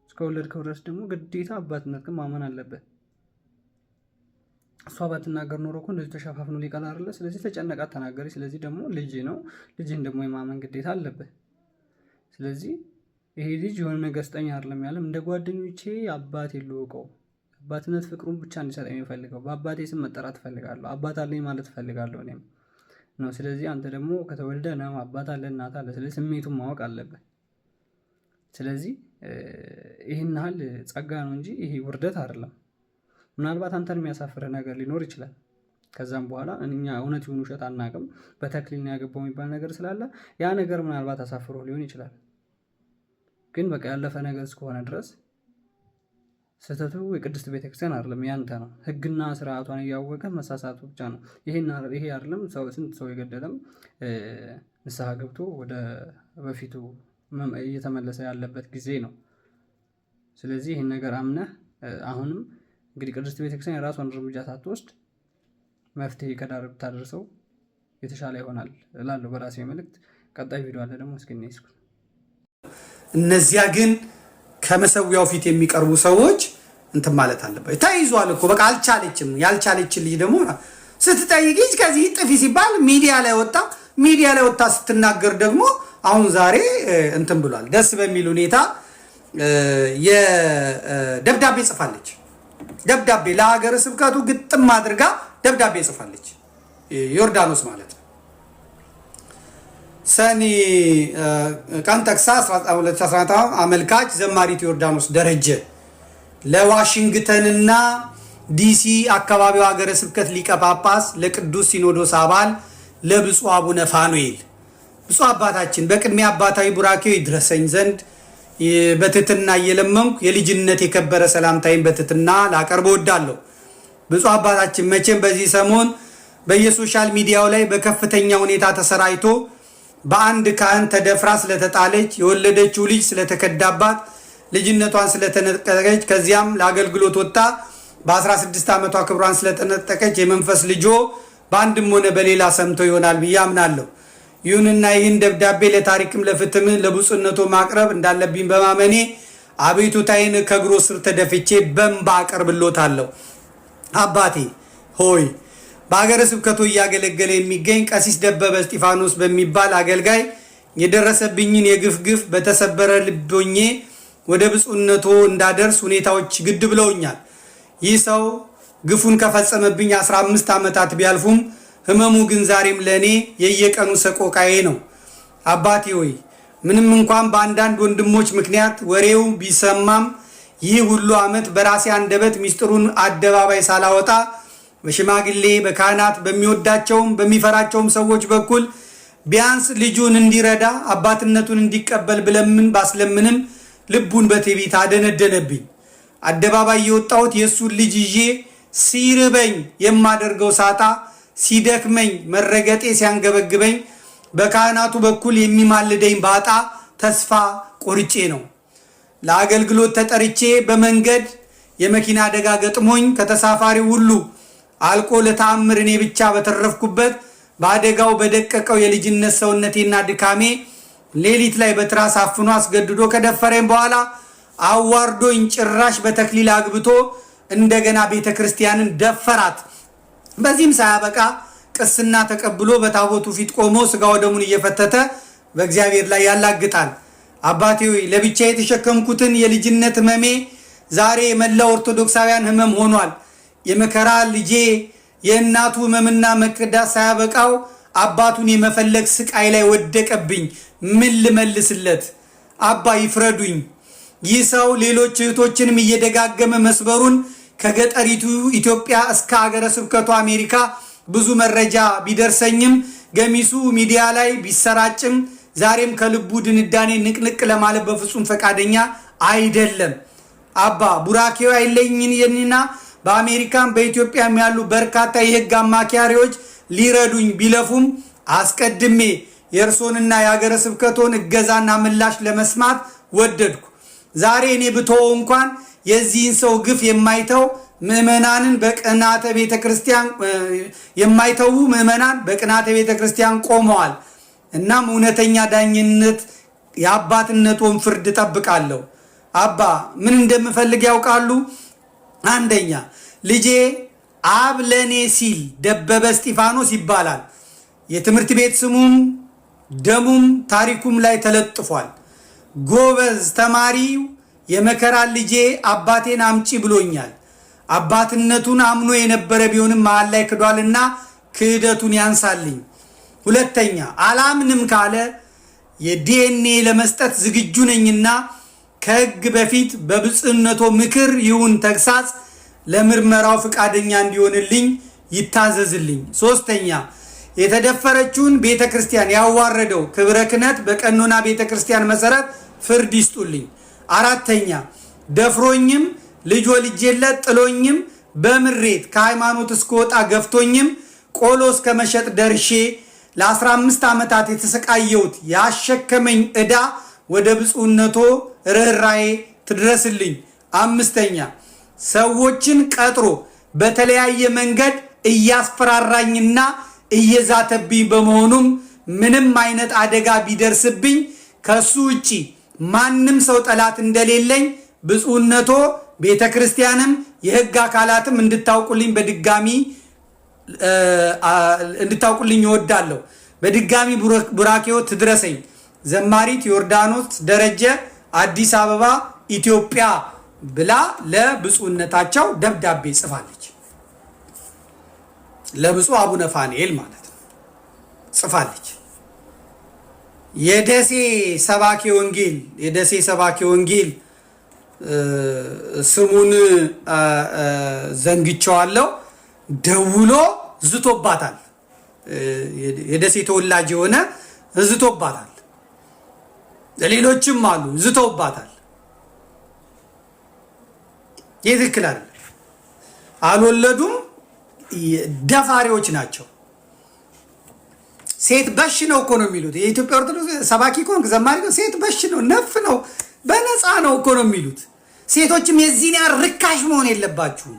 እስከወለድከው ድረስ ደግሞ ግዴታ አባትነት ግን ማመን አለበት። እሷ ባትናገር ኖሮ እኮ እንደዚህ ተሸፋፍኖ ሊቀር አይደለ? ስለዚህ ተጨነቃት፣ ተናገረች። ስለዚህ ደግሞ ልጅ ነው፣ ልጅን ደግሞ የማመን ግዴታ አለበት። ስለዚህ ይሄ ልጅ የሆነ ነገር ስጠኝ አይደለም ያለም፣ እንደ ጓደኞቼ አባቴ ልወቀው፣ አባትነት ፍቅሩን ብቻ እንዲሰጠኝ የሚፈልገው፣ በአባቴ ስም መጠራት እፈልጋለሁ፣ አባት አለኝ ማለት እፈልጋለሁ እኔም ነው። ስለዚህ አንተ ደግሞ ከተወልደ ነው አባት አለ እናት አለ። ስለዚህ ስሜቱን ማወቅ አለበት። ስለዚህ ይህን ያህል ጸጋ ነው እንጂ ይሄ ውርደት አይደለም። ምናልባት አንተን የሚያሳፍርህ ነገር ሊኖር ይችላል። ከዛም በኋላ እኛ እውነት ይሁን ውሸት አናውቅም፣ በተክሊል ነው ያገባው የሚባል ነገር ስላለ ያ ነገር ምናልባት አሳፍሮ ሊሆን ይችላል። ግን በቃ ያለፈ ነገር እስከሆነ ድረስ ስህተቱ የቅድስት ቤተክርስቲያን አይደለም፣ ያንተ ነው። ሕግና ስርዓቷን እያወቀ መሳሳቱ ብቻ ነው። ይሄ አይደለም ስንት ሰው የገደለም ንስሐ ገብቶ ወደ በፊቱ እየተመለሰ ያለበት ጊዜ ነው። ስለዚህ ይህን ነገር አምነህ አሁንም እንግዲህ ቅድስት ቤተክርስቲያን የራሷን እርምጃ ሳትወስድ መፍትሄ ከዳር ብታደርሰው የተሻለ ይሆናል እላለሁ በራሴ መልእክት። ቀጣይ ቪዲዮ አለ ደግሞ እስኪ እንይስኩ። እነዚያ ግን ከመሰዊያው ፊት የሚቀርቡ ሰዎች እንትን ማለት አለበት። ተይዟል እኮ በቃ አልቻለችም። ያልቻለችን ልጅ ደግሞ ስትጠይቅ ከዚህ ጥፊ ሲባል ሚዲያ ላይ ወጣ ስትናገር ደግሞ አሁን ዛሬ እንትን ብሏል። ደስ በሚል ሁኔታ የደብዳቤ ጽፋለች። ደብዳቤ ለሀገረ ስብከቱ ግጥም አድርጋ ደብዳቤ ጽፋለች። ዮርዳኖስ ማለት ነው። ሰኔ ቀን ጠቅሳ 2019 አመልካች ዘማሪት ዮርዳኖስ ደረጀ ለዋሽንግተንና ዲሲ አካባቢው ሀገረ ስብከት ሊቀ ጳጳስ፣ ለቅዱስ ሲኖዶስ አባል ለብፁዕ አቡነ ፋኑኤል ብፁዕ አባታችን በቅድሚያ አባታዊ ቡራኬው ይድረሰኝ ዘንድ በትህትና እየለመንኩ የልጅነት የከበረ ሰላምታይን በትህትና ላቀርብ እወዳለሁ። ብፁዕ አባታችን መቼም በዚህ ሰሞን በየሶሻል ሚዲያው ላይ በከፍተኛ ሁኔታ ተሰራይቶ በአንድ ካህን ተደፍራ ስለተጣለች፣ የወለደችው ልጅ ስለተከዳባት፣ ልጅነቷን ስለተነጠቀች፣ ከዚያም ለአገልግሎት ወጥታ በ16 ዓመቷ ክብሯን ስለተነጠቀች የመንፈስ ልጆ በአንድም ሆነ በሌላ ሰምቶ ይሆናል ብዬ አምናለሁ። ይሁንና ይህን ደብዳቤ ለታሪክም ለፍትም ለብፁዕነቱ ማቅረብ እንዳለብኝ በማመኔ አቤቱታዬን ከእግሮ ስር ተደፍቼ በእንባ አቀርብሎታለሁ። አባቴ ሆይ በሀገረ ስብከቱ እያገለገለ የሚገኝ ቀሲስ ደበበ እስጢፋኖስ በሚባል አገልጋይ የደረሰብኝን የግፍ በተሰበረ ልቦኜ ወደ ብፁዕነቱ እንዳደርስ ሁኔታዎች ግድ ብለውኛል። ይህ ሰው ግፉን ከፈጸመብኝ 15 ዓመታት ቢያልፉም ህመሙ ግን ዛሬም ለእኔ የየቀኑ ሰቆቃዬ ነው። አባቴ ሆይ ምንም እንኳን በአንዳንድ ወንድሞች ምክንያት ወሬው ቢሰማም ይህ ሁሉ ዓመት በራሴ አንደበት ሚስጥሩን አደባባይ ሳላወጣ በሽማግሌ በካህናት በሚወዳቸውም በሚፈራቸውም ሰዎች በኩል ቢያንስ ልጁን እንዲረዳ አባትነቱን እንዲቀበል ባስለምንም ልቡን በትዕቢት አደነደነብኝ። አደባባይ የወጣሁት የእሱን ልጅ ይዤ ሲርበኝ የማደርገው ሳጣ፣ ሲደክመኝ መረገጤ ሲያንገበግበኝ፣ በካህናቱ በኩል የሚማልደኝ ባጣ ተስፋ ቆርጬ ነው። ለአገልግሎት ተጠርቼ በመንገድ የመኪና አደጋ ገጥሞኝ ከተሳፋሪ ሁሉ አልቆ ለተአምር እኔ ብቻ በተረፍኩበት በአደጋው በደቀቀው የልጅነት ሰውነቴና ድካሜ ሌሊት ላይ በትራስ አፍኖ አስገድዶ ከደፈረኝ በኋላ አዋርዶኝ ጭራሽ በተክሊል አግብቶ እንደገና ቤተ ክርስቲያንን ደፈራት። በዚህም ሳያበቃ ቅስና ተቀብሎ በታቦቱ ፊት ቆሞ ስጋ ወደሙን እየፈተተ በእግዚአብሔር ላይ ያላግጣል። አባቴ ሆይ ለብቻ የተሸከምኩትን የልጅነት ህመሜ ዛሬ የመላው ኦርቶዶክሳውያን ህመም ሆኗል። የመከራ ልጄ የእናቱ ህመምና መክዳት ሳያበቃው አባቱን የመፈለግ ስቃይ ላይ ወደቀብኝ። ምን ልመልስለት? አባ ይፍረዱኝ። ይህ ሰው ሌሎች እህቶችንም እየደጋገመ መስበሩን ከገጠሪቱ ኢትዮጵያ እስከ ሀገረ ስብከቱ አሜሪካ ብዙ መረጃ ቢደርሰኝም ገሚሱ ሚዲያ ላይ ቢሰራጭም ዛሬም ከልቡ ድንዳኔ ንቅንቅ ለማለት በፍጹም ፈቃደኛ አይደለም። አባ ቡራኬው አይለኝና በአሜሪካም በኢትዮጵያም ያሉ በርካታ የህግ አማካሪዎች ሊረዱኝ ቢለፉም አስቀድሜ የእርሶንና የሀገረ ስብከቶን እገዛና ምላሽ ለመስማት ወደድኩ። ዛሬ እኔ ብተወው እንኳን የዚህን ሰው ግፍ የማይተው ምዕመናንን በቅናተ ቤተክርስቲያን የማይተው ምዕመናን በቅናተ ቤተክርስቲያን ቆመዋል። እናም እውነተኛ ዳኝነት የአባትነቱን ፍርድ ጠብቃለሁ። አባ ምን እንደምፈልግ ያውቃሉ? አንደኛ ልጄ አብ ለኔ ሲል ደበበ እስጢፋኖስ ይባላል። የትምህርት ቤት ስሙም ደሙም ታሪኩም ላይ ተለጥፏል። ጎበዝ ተማሪው የመከራ ልጄ አባቴን አምጪ ብሎኛል። አባትነቱን አምኖ የነበረ ቢሆንም መሃል ላይ ክዷልና ክህደቱን ያንሳልኝ። ሁለተኛ አላምንም ካለ የዲኤንኤ ለመስጠት ዝግጁ ነኝና ከሕግ በፊት በብፁዕነቶ ምክር ይሁን ተግሳጽ ለምርመራው ፈቃደኛ እንዲሆንልኝ ይታዘዝልኝ። ሶስተኛ የተደፈረችውን ቤተክርስቲያን ያዋረደው ክብረ ክህነት በቀኖና ቤተክርስቲያን መሰረት ፍርድ ይስጡልኝ። አራተኛ ደፍሮኝም ልጅ ወልጄለት ጥሎኝም በምሬት ከሃይማኖት እስከወጣ ገፍቶኝም ቆሎ እስከ መሸጥ ደርሼ ለ15 ዓመታት የተሰቃየሁት ያሸከመኝ ዕዳ ወደ ብፁዕነቶ ርኅራኄ ትድረስልኝ። አምስተኛ ሰዎችን ቀጥሮ በተለያየ መንገድ እያስፈራራኝና እየዛተብኝ በመሆኑም ምንም አይነት አደጋ ቢደርስብኝ ከሱ ውጪ ማንም ሰው ጠላት እንደሌለኝ ብፁዕነቶ ቤተ ክርስቲያንም የሕግ አካላትም እንድታውቁልኝ እወዳለሁ። በድጋሚ ቡራኬው ትድረሰኝ። ዘማሪት ዮርዳኖስ ደረጀ አዲስ አበባ ኢትዮጵያ ብላ ለብፁዕነታቸው ደብዳቤ ጽፋለች። ለብፁዕ አቡነ ፋኑኤል ማለት ነው ጽፋለች። የደሴ ሰባኪ ወንጌል ስሙን ዘንግቼዋለሁ ደውሎ ዝቶባታል። የደሴ ተወላጅ የሆነ ዝቶባታል። ሌሎችም አሉ ዝተውባታል። የትክክል አይደለም። አልወለዱም፣ ደፋሪዎች ናቸው። ሴት በሽ ነው እኮ ነው የሚሉት። የኢትዮጵያ ኦርቶዶክስ ሰባኪ ኮንክ ዘማሪ ነው፣ ሴት በሽ ነው፣ ነፍ ነው፣ በነፃ ነው እኮ ነው የሚሉት። ሴቶችም የዚህን ያህል ርካሽ መሆን የለባችሁም።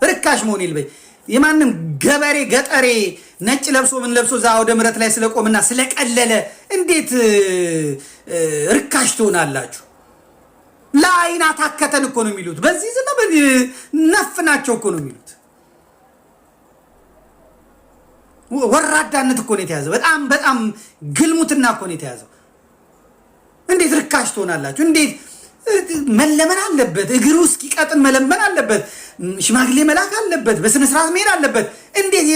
ርካሽ መሆን የለበ የማንም ገበሬ ገጠሬ ነጭ ለብሶ ምን ለብሶ እዛ አውደ ምሕረት ላይ ስለቆምና ስለቀለለ እንዴት ርካሽ ትሆናላችሁ? ለአይን አታከተን እኮ ነው የሚሉት። በዚህ ዝና ነፍ ናቸው እኮ ነው የሚሉት። ወራዳነት እኮ ነው የተያዘው። በጣም ግልሙትና እኮ ነው የተያዘው። እንዴት ርካሽ ትሆናላችሁ? እንዴት መለመን አለበት። እግሩ እስኪቀጥን መለመን አለበት። ሽማግሌ መላክ አለበት። በስነ ስርዓት መሄድ አለበት። እንዴት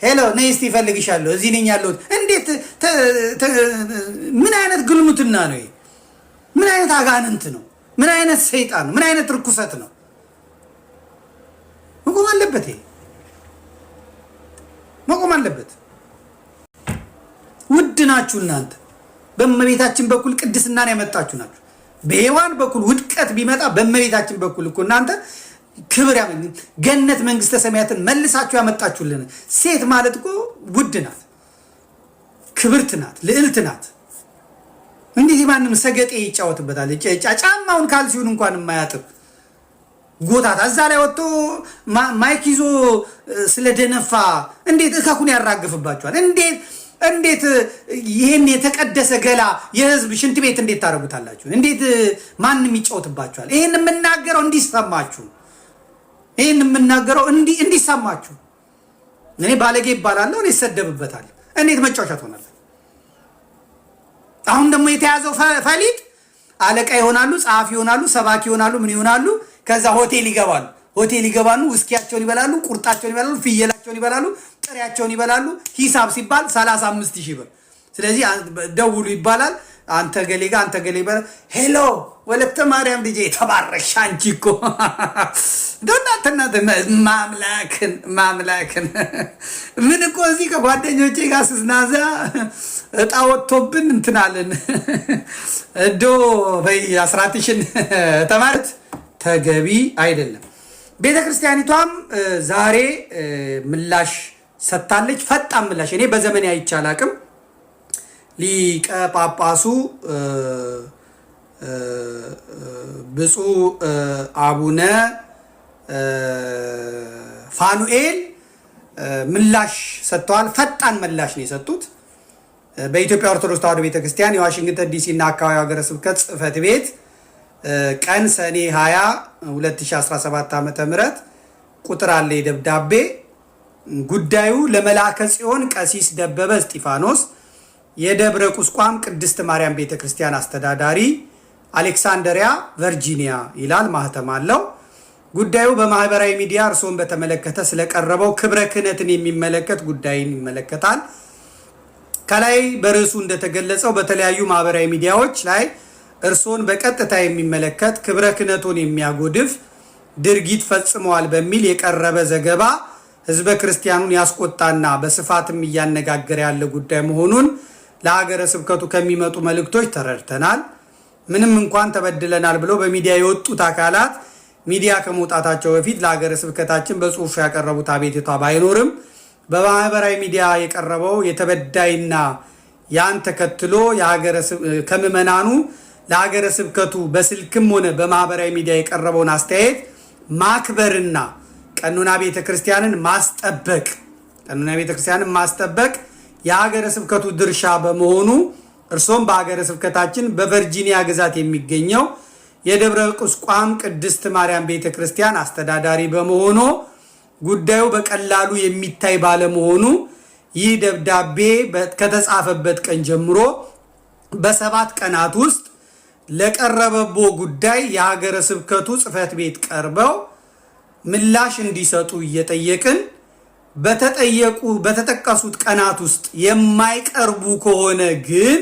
ሄሎ ነይ እስቲ እፈልግሻለሁ እዚህ ነኝ ያለሁት። እንዴት ምን አይነት ግልሙትና ነው? ምን አይነት አጋንንት ነው? ምን አይነት ሰይጣን ነው? ምን አይነት ርኩሰት ነው? መቆም አለበት። መቆም አለበት። ውድ ናችሁ እናንተ። በእመቤታችን በኩል ቅድስናን ያመጣችሁ ናችሁ። በሔዋን በኩል ውድቀት ቢመጣ በእመቤታችን በኩል እኮ እናንተ ክብር ገነት መንግስተ ሰማያትን መልሳችሁ ያመጣችሁልን። ሴት ማለት እኮ ውድ ናት፣ ክብርት ናት፣ ልዕልት ናት። እንዴት ማንም ሰገጤ ይጫወትበታል? ጫማውን ካልሲውን እንኳን የማያጥብ ጎታታ እዛ ላይ ወጥቶ ማይክ ይዞ ስለደነፋ እንዴት እከኩን ያራግፍባችኋል? እንዴት ይህን የተቀደሰ ገላ የህዝብ ሽንት ቤት እንዴት ታደርጉታላችሁ? እንዴት ማንም ይጫወትባችኋል? ይህን የምናገረው እንዲሰማችሁ፣ ይህን የምናገረው እንዲሰማችሁ። እኔ ባለጌ ይባላለሁ፣ እኔ ይሰደብበታል። እንዴት መጫወቻ ትሆናለህ? አሁን ደግሞ የተያዘው ፈሊጥ አለቃ ይሆናሉ፣ ጸሐፊ ይሆናሉ፣ ሰባኪ ይሆናሉ፣ ምን ይሆናሉ? ከዛ ሆቴል ይገባሉ፣ ውስኪያቸውን ይበላሉ፣ ቁርጣቸውን ይበላሉ፣ ፍየላቸውን ይበላሉ፣ ጥሬያቸውን ይበላሉ። ሂሳብ ሲባል 35,000 ብር። ስለዚህ ደውሉ ይባላል። አንተ ገሌ ጋር አንተ ገሌ ይባላል። ሄሎ ወለተ ማርያም ልጄ ተባረክሽ አንቺ እኮ እናንተ ማምላክን ምን እኮ እዚህ ከጓደኞቼ ጋር ስዝናዛ እጣ ወጥቶብን እንትናለን እዶ በይ አስራትሽን ተማረት ተገቢ አይደለም። ቤተ ክርስቲያኒቷም ዛሬ ምላሽ ሰጥታለች። ፈጣን ምላሽ። እኔ በዘመኔ አይቻል አቅም ሊቀ ጳጳሱ ብፁዕ አቡነ ፋኑኤል ምላሽ ሰጥተዋል። ፈጣን ምላሽ ነው የሰጡት። በኢትዮጵያ ኦርቶዶክስ ተዋሕዶ ቤተክርስቲያን የዋሽንግተን ዲሲ እና አካባቢ ሀገረ ስብከት ጽሕፈት ቤት ቀን ሰኔ 20 2017 ዓ.ም ቁጥር አለ ደብዳቤ። ጉዳዩ ለመልአከ ጽዮን ቀሲስ ደበበ እስጢፋኖስ የደብረ ቁስቋም ቅድስት ማርያም ቤተክርስቲያን አስተዳዳሪ አሌክሳንደሪያ ቨርጂኒያ ይላል፣ ማህተም አለው። ጉዳዩ በማህበራዊ ሚዲያ እርስዎን በተመለከተ ስለቀረበው ክብረ ክህነትን የሚመለከት ጉዳይን ይመለከታል። ከላይ በርዕሱ እንደተገለጸው በተለያዩ ማህበራዊ ሚዲያዎች ላይ እርስዎን በቀጥታ የሚመለከት ክብረ ክህነቱን የሚያጎድፍ ድርጊት ፈጽመዋል በሚል የቀረበ ዘገባ ህዝበ ክርስቲያኑን ያስቆጣና በስፋትም እያነጋገረ ያለ ጉዳይ መሆኑን ለሀገረ ስብከቱ ከሚመጡ መልእክቶች ተረድተናል። ምንም እንኳን ተበድለናል ብለው በሚዲያ የወጡት አካላት ሚዲያ ከመውጣታቸው በፊት ለሀገረ ስብከታችን በጽሁፍ ያቀረቡት አቤቱታ ባይኖርም በማህበራዊ ሚዲያ የቀረበው የተበዳይና ያን ተከትሎ ከምዕመናኑ ለሀገረ ስብከቱ በስልክም ሆነ በማህበራዊ ሚዲያ የቀረበውን አስተያየት ማክበርና ቀኖና ቤተክርስቲያንን ማስጠበቅ የሀገረ ስብከቱ ድርሻ በመሆኑ እርሶም በሀገረ ስብከታችን በቨርጂኒያ ግዛት የሚገኘው የደብረ ቁስቋም ቅድስት ማርያም ቤተክርስቲያን አስተዳዳሪ በመሆኑ ጉዳዩ በቀላሉ የሚታይ ባለመሆኑ ይህ ደብዳቤ ከተጻፈበት ቀን ጀምሮ በ7 ቀናት ውስጥ ለቀረበቦ ጉዳይ የሀገረ ስብከቱ ጽሕፈት ቤት ቀርበው ምላሽ እንዲሰጡ እየጠየቅን በተጠቀሱት ቀናት ውስጥ የማይቀርቡ ከሆነ ግን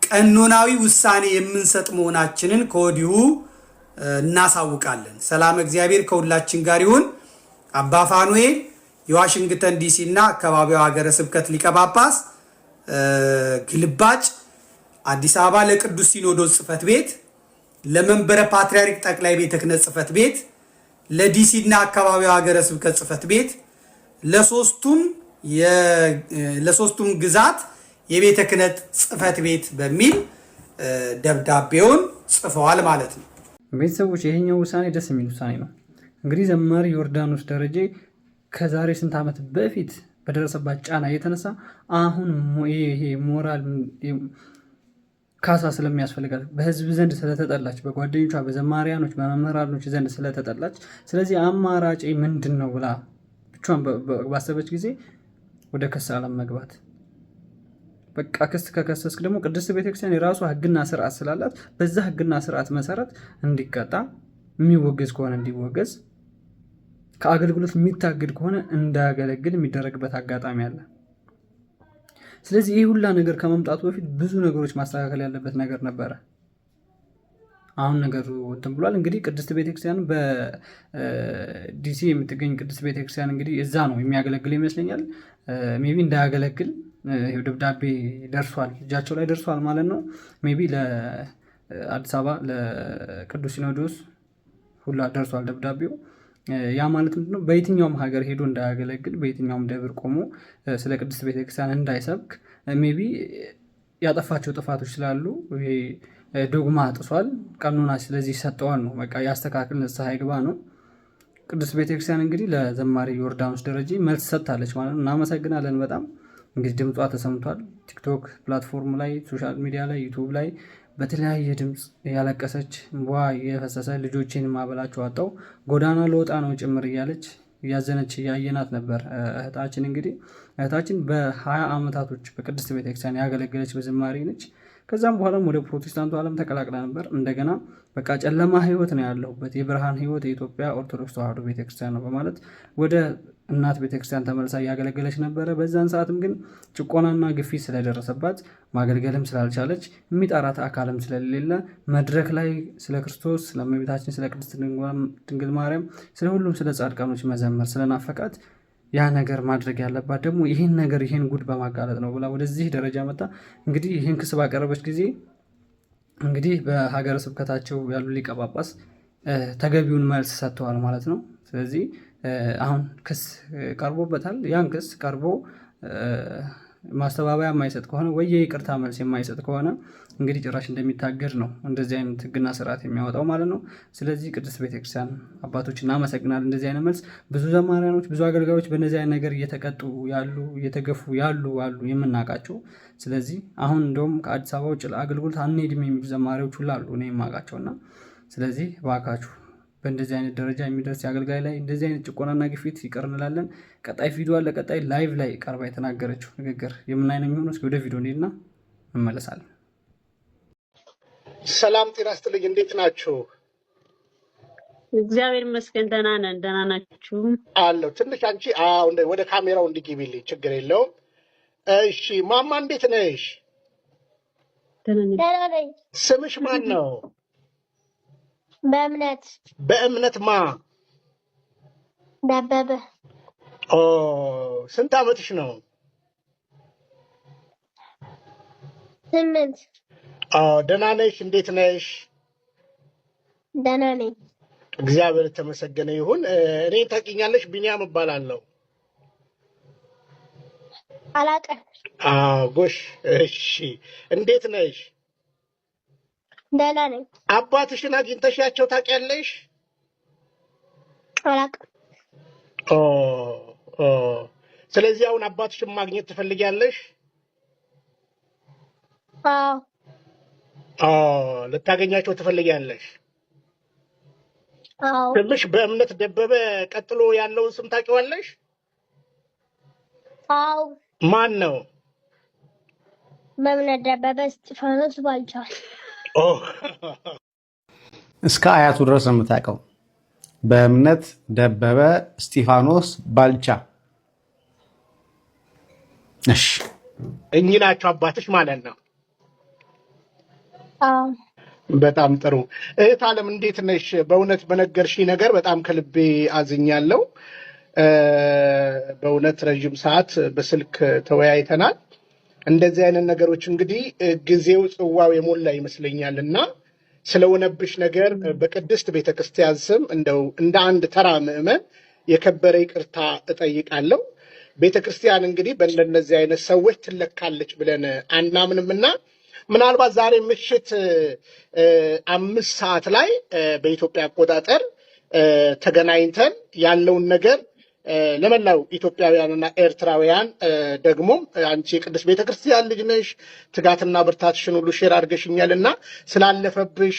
ቀኖናዊ ውሳኔ የምንሰጥ መሆናችንን ከወዲሁ እናሳውቃለን። ሰላም እግዚአብሔር ከሁላችን ጋር ይሁን። አባ ፋኑኤል የዋሽንግተን ዲሲ እና አካባቢው ሀገረ ስብከት ሊቀ ጳጳስ፣ ግልባጭ አዲስ አበባ ለቅዱስ ሲኖዶስ ጽሕፈት ቤት፣ ለመንበረ ፓትርያርክ ጠቅላይ ቤተ ክህነት ጽሕፈት ቤት፣ ለዲሲ እና አካባቢው ሀገረ ስብከት ጽሕፈት ቤት፣ ለሶስቱም ግዛት የቤተ ክህነት ጽሕፈት ቤት በሚል ደብዳቤውን ጽፈዋል ማለት ነው። ቤተሰቦች ይሄኛው ውሳኔ ደስ የሚል ውሳኔ ነው። እንግዲህ ዘማሪ ዮርዳኖስ ደረጀ ከዛሬ ስንት ዓመት በፊት በደረሰባት ጫና የተነሳ አሁን ይሄ ሞራል ካሳ ስለሚያስፈልጋት በህዝብ ዘንድ ስለተጠላች፣ በጓደኞቿ፣ በዘማሪያኖች፣ በመምህራኖች ዘንድ ስለተጠላች፣ ስለዚህ አማራጭ ምንድን ነው ብላ ብቻዋን ባሰበች ጊዜ ወደ ክስ ዓለም መግባት። በቃ ክስ ከከሰስክ ደግሞ ቅድስት ቤተክርስቲያን የራሷ ህግና ስርዓት ስላላት በዛ ህግና ስርዓት መሰረት እንዲቀጣ፣ የሚወገዝ ከሆነ እንዲወገዝ፣ ከአገልግሎት የሚታገድ ከሆነ እንዳያገለግል የሚደረግበት አጋጣሚ አለ። ስለዚህ ይህ ሁላ ነገር ከመምጣቱ በፊት ብዙ ነገሮች ማስተካከል ያለበት ነገር ነበረ። አሁን ነገሩ እንትን ብሏል። እንግዲህ ቅድስት ቤተክርስቲያን በዲሲ የምትገኝ ቅድስት ቤተክርስቲያን እንግዲህ እዛ ነው የሚያገለግል ይመስለኛል። ሜቢ እንዳያገለግል ደብዳቤ ደርሷል፣ እጃቸው ላይ ደርሷል ማለት ነው። ሜቢ ለአዲስ አበባ ለቅዱስ ሲኖዶስ ሁላ ደርሷል ደብዳቤው። ያ ማለት ምንድነው? በየትኛውም ሀገር ሄዶ እንዳያገለግል፣ በየትኛውም ደብር ቆሞ ስለ ቅድስት ቤተክርስቲያን እንዳይሰብክ፣ ሜቢ ያጠፋቸው ጥፋቶች ስላሉ ይሄ ዶግማ ጥሷል፣ ቀኖና ስለዚህ ሰጠዋል ነው። በቃ ያስተካክል፣ ንስሐ ይግባ ነው። ቅድስት ቤተክርስቲያን እንግዲህ ለዘማሪ ዮርዳኖስ ደረጀ መልስ ሰጥታለች ማለት ነው። እናመሰግናለን በጣም እንግዲህ ድምጿ ተሰምቷል። ቲክቶክ ፕላትፎርም ላይ፣ ሶሻል ሚዲያ ላይ፣ ዩቱብ ላይ በተለያየ ድምፅ ያለቀሰች እንቧ የፈሰሰ ልጆችን ማበላቸው አጣው ጎዳና ለወጣ ነው ጭምር እያለች እያዘነች እያየናት ነበር። እህታችን እንግዲህ እህታችን በ20 ዓመታቶች በቅድስት ቤተክርስቲያን ያገለገለች በዝማሬ ነች። ከዛም በኋላም ወደ ፕሮቴስታንቱ ዓለም ተቀላቅላ ነበር። እንደገና በቃ ጨለማ ህይወት ነው ያለሁበት፣ የብርሃን ህይወት የኢትዮጵያ ኦርቶዶክስ ተዋሕዶ ቤተክርስቲያን ነው በማለት ወደ እናት ቤተክርስቲያን ተመልሳ እያገለገለች ነበረ። በዛን ሰዓትም ግን ጭቆናና ግፊት ስለደረሰባት ማገልገልም ስላልቻለች የሚጠራት አካልም ስለሌለ መድረክ ላይ ስለ ክርስቶስ፣ ስለ እመቤታችን፣ ስለ ቅድስት ድንግል ማርያም፣ ስለ ሁሉም ስለ ጻድቃኖች መዘመር ስለናፈቃት ያ ነገር ማድረግ ያለባት ደግሞ ይህን ጉድ በማጋለጥ ነው ብላ ወደዚህ ደረጃ መጣ። እንግዲህ ይህን ክስ ባቀረበች ጊዜ እንግዲህ በሀገረ ስብከታቸው ያሉ ሊቀ ጳጳስ ተገቢውን መልስ ሰጥተዋል ማለት ነው። ስለዚህ አሁን ክስ ቀርቦበታል። ያን ክስ ቀርቦ ማስተባበያ የማይሰጥ ከሆነ ወይ የይቅርታ መልስ የማይሰጥ ከሆነ እንግዲህ ጭራሽ እንደሚታገድ ነው እንደዚህ አይነት ሕግና ስርዓት የሚያወጣው ማለት ነው። ስለዚህ ቅድስት ቤተክርስቲያን አባቶች እናመሰግናል። እንደዚህ አይነት መልስ ብዙ ዘማሪያኖች፣ ብዙ አገልጋዮች በእነዚህ አይነት ነገር እየተቀጡ ያሉ እየተገፉ ያሉ አሉ የምናውቃቸው። ስለዚህ አሁን እንደውም ከአዲስ አበባ ውጭ አገልግሎት አንሄድም የሚሉ ዘማሪዎች ሁሉ አሉ እኔ የማውቃቸውና ስለዚህ እባካችሁ በእንደዚህ አይነት ደረጃ የሚደርስ የአገልጋይ ላይ እንደዚህ አይነት ጭቆናና ግፊት ይቅር እንላለን። ቀጣይ ቪዲዮ አለ። ቀጣይ ላይቭ ላይ ቀርባ የተናገረችው ንግግር የምን አይነት የሚሆነው እስኪ ወደ ቪዲዮ እንሂድና እንመለሳለን። ሰላም ጤና ይስጥልኝ። እንዴት ናችሁ? እግዚአብሔር ይመስገን ደህና ነን። ደህና ናችሁ? አለሁ። ትንሽ አንቺ ወደ ካሜራው እንዲገቢልኝ ችግር የለውም። እሺ ማማ እንዴት ነሽ? ደህና ነኝ። ስምሽ ማን ነው? በእምነት ማ ደበበ። ስንት ዓመትሽ ነው? 8። ደህና ነሽ? እንዴት ነሽ? ደህና ነኝ። እግዚአብሔር የተመሰገነ ይሁን። እኔ ታውቂኛለሽ? ቢኒያም እባላለሁ። አላውቅም። ጎሽ። እሺ እንዴት ነሽ? ደህና ነኝ። አባትሽን አግኝተሻቸው ታውቂያለሽ? አላውቅም። ስለዚህ አሁን አባትሽን ማግኘት ትፈልጊያለሽ? ልታገኛቸው ትፈልጊያለሽ? ስምሽ በእምነት ደበበ ቀጥሎ ያለውን ስም ታውቂዋለሽ? ማን ነው? በእምነት ደበበ እስጢፋኖስ ባልቻ። እስከ አያቱ ድረስ ነው የምታውቀው። በእምነት ደበበ እስጢፋኖስ ባልቻ። እሺ እኚህ ናቸው አባትሽ ማለት ነው? በጣም ጥሩ። እህት ዓለም እንዴት ነሽ? በእውነት በነገርሽኝ ነገር በጣም ከልቤ አዝኛለሁ። በእውነት ረዥም ሰዓት በስልክ ተወያይተናል። እንደዚህ አይነት ነገሮች እንግዲህ ጊዜው ጽዋው የሞላ ይመስለኛል እና ስለሆነብሽ ነገር በቅድስት ቤተክርስቲያን ስም እንደው እንደ አንድ ተራ ምዕመን የከበረ ይቅርታ እጠይቃለሁ። ቤተክርስቲያን እንግዲህ በእንደነዚህ አይነት ሰዎች ትለካለች ብለን አናምንምና ምናልባት ዛሬ ምሽት 5 ሰዓት ላይ በኢትዮጵያ አቆጣጠር ተገናኝተን ያለውን ነገር ለመላው ኢትዮጵያውያንና ኤርትራውያን ደግሞ አንቺ የቅድስት ቤተክርስቲያን ልጅ ነሽ፣ ትጋትና ብርታትሽን ሁሉ ሼር አድርገሽኛልና ስላለፈብሽ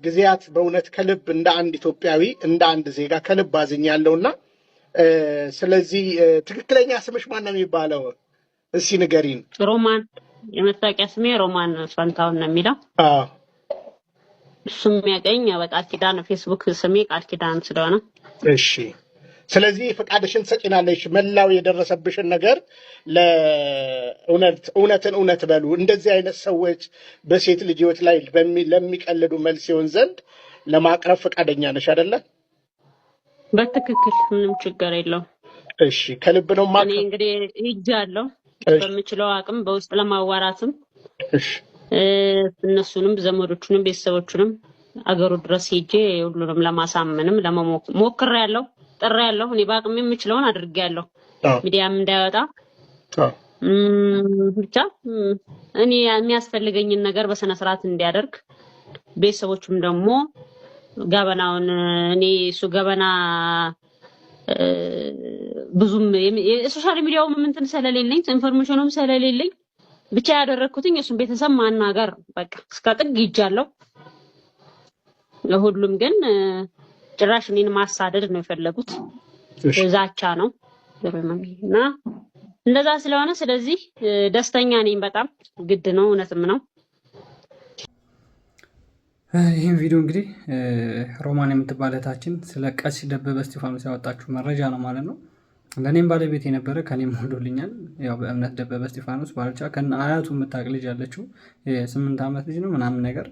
ጊዜያት በእውነት ከልብ እንደ አንድ ኢትዮጵያዊ እንደ አንድ ዜጋ ከልብ አዝኛለሁና ስለዚህ ትክክለኛ ስምሽ ማን ነው የሚባለው? እስኪ ንገሪን። ሮማን፣ የመታወቂያ ስሜ ሮማን ፈንታውን ነው የሚለው። እሱም የሚያገኝ በቃል ኪዳን ፌስቡክ ስሜ ቃል ኪዳን ስለሆነ እሺ። ስለዚህ ፈቃድሽን ትሰጪናለሽ። መላው የደረሰብሽን ነገር ለእውነትን እውነት በሉ። እንደዚህ አይነት ሰዎች በሴት ልጅ ሕይወት ላይ ለሚቀልዱ መልስ ይሆን ዘንድ ለማቅረብ ፈቃደኛ ነሽ አይደለ? በትክክል ምንም ችግር የለውም። እሺ ከልብ ነው እኔ እንግዲህ ሄጃለሁ በምችለው አቅም በውስጥ ለማዋራትም እነሱንም ዘመዶቹንም ቤተሰቦቹንም አገሩ ድረስ ሄጄ ሁሉንም ለማሳመንም ሞክሬያለሁ፣ ጥሬያለሁ። እኔ በአቅም የምችለውን አድርጌያለሁ። ሚዲያም እንዳይወጣ ብቻ እኔ የሚያስፈልገኝን ነገር በስነ ስርዓት እንዲያደርግ ቤተሰቦቹም ደግሞ ገበናውን እኔ እሱ ገበና ብዙም የሶሻል ሚዲያውም እንትን ስለሌለኝ ኢንፎርሜሽኑም ስለሌለኝ ብቻ ያደረኩትኝ እሱን ቤተሰብ ማናገር በቃ እስከ ጥግ ይጃለሁ። ለሁሉም ግን ጭራሽ እኔን ማሳደድ ነው የፈለጉት። ዛቻ ነው እና እንደዛ ስለሆነ ስለዚህ ደስተኛ ነኝ በጣም ግድ ነው፣ እውነትም ነው። ይህን ቪዲዮ እንግዲህ ሮማን የምትባል እህታችን ስለ ቀሲስ ደበበ እስጢፋኖስ ያወጣችሁ መረጃ ነው ማለት ነው። ለእኔም ባለቤት የነበረ ከኔም ወልዶልኛል። ያው በእምነት ደበበ እስጢፋኖስ ባልቻ ከነ አያቱ የምታውቅ ልጅ ያለችው የ8 ዓመት ልጅ ነው ምናምን ነገር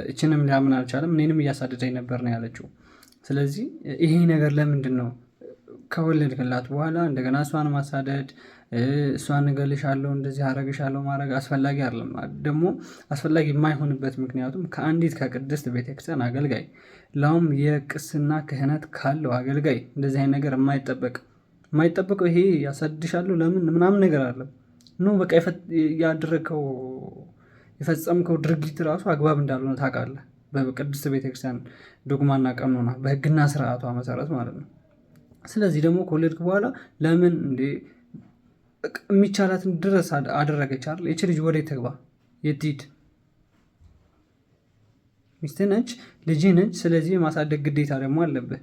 እችንም ሊያምን አልቻለም። እኔንም እያሳደደኝ ነበር ነው ያለችው። ስለዚህ ይሄ ነገር ለምንድን ነው ከወለድክላት በኋላ እንደገና እሷን ማሳደድ፣ እሷን እገልሻለሁ እንደዚህ አረግሻለሁ ማድረግ አስፈላጊ አይደለም። ደግሞ አስፈላጊ የማይሆንበት ምክንያቱም ከአንዲት ከቅድስት ቤተክርስቲያን አገልጋይ ላውም የቅስና ክህነት ካለው አገልጋይ እንደዚህ አይነት ነገር የማይጠበቅ የማይጠበቀው ይሄ ያሳድሻለሁ ለምን ምናምን ነገር አለ ነው። በቃ ያደረከው የፈጸምከው ድርጊት ራሱ አግባብ እንዳልሆነ ታውቃለህ። በቅድስት ቤተክርስቲያን ዶግማና ቀኖና በህግና ስርዓቷ መሰረት ማለት ነው። ስለዚህ ደግሞ ከወለድክ በኋላ ለምን እንዴ የሚቻላትን ድረስ አደረገች አይደል? እቺ ልጅ ወዴት ትግባ? የት ሂድ? ሚስትህ ነች፣ ልጅህ ነች። ስለዚህ የማሳደግ ግዴታ ደግሞ አለብህ።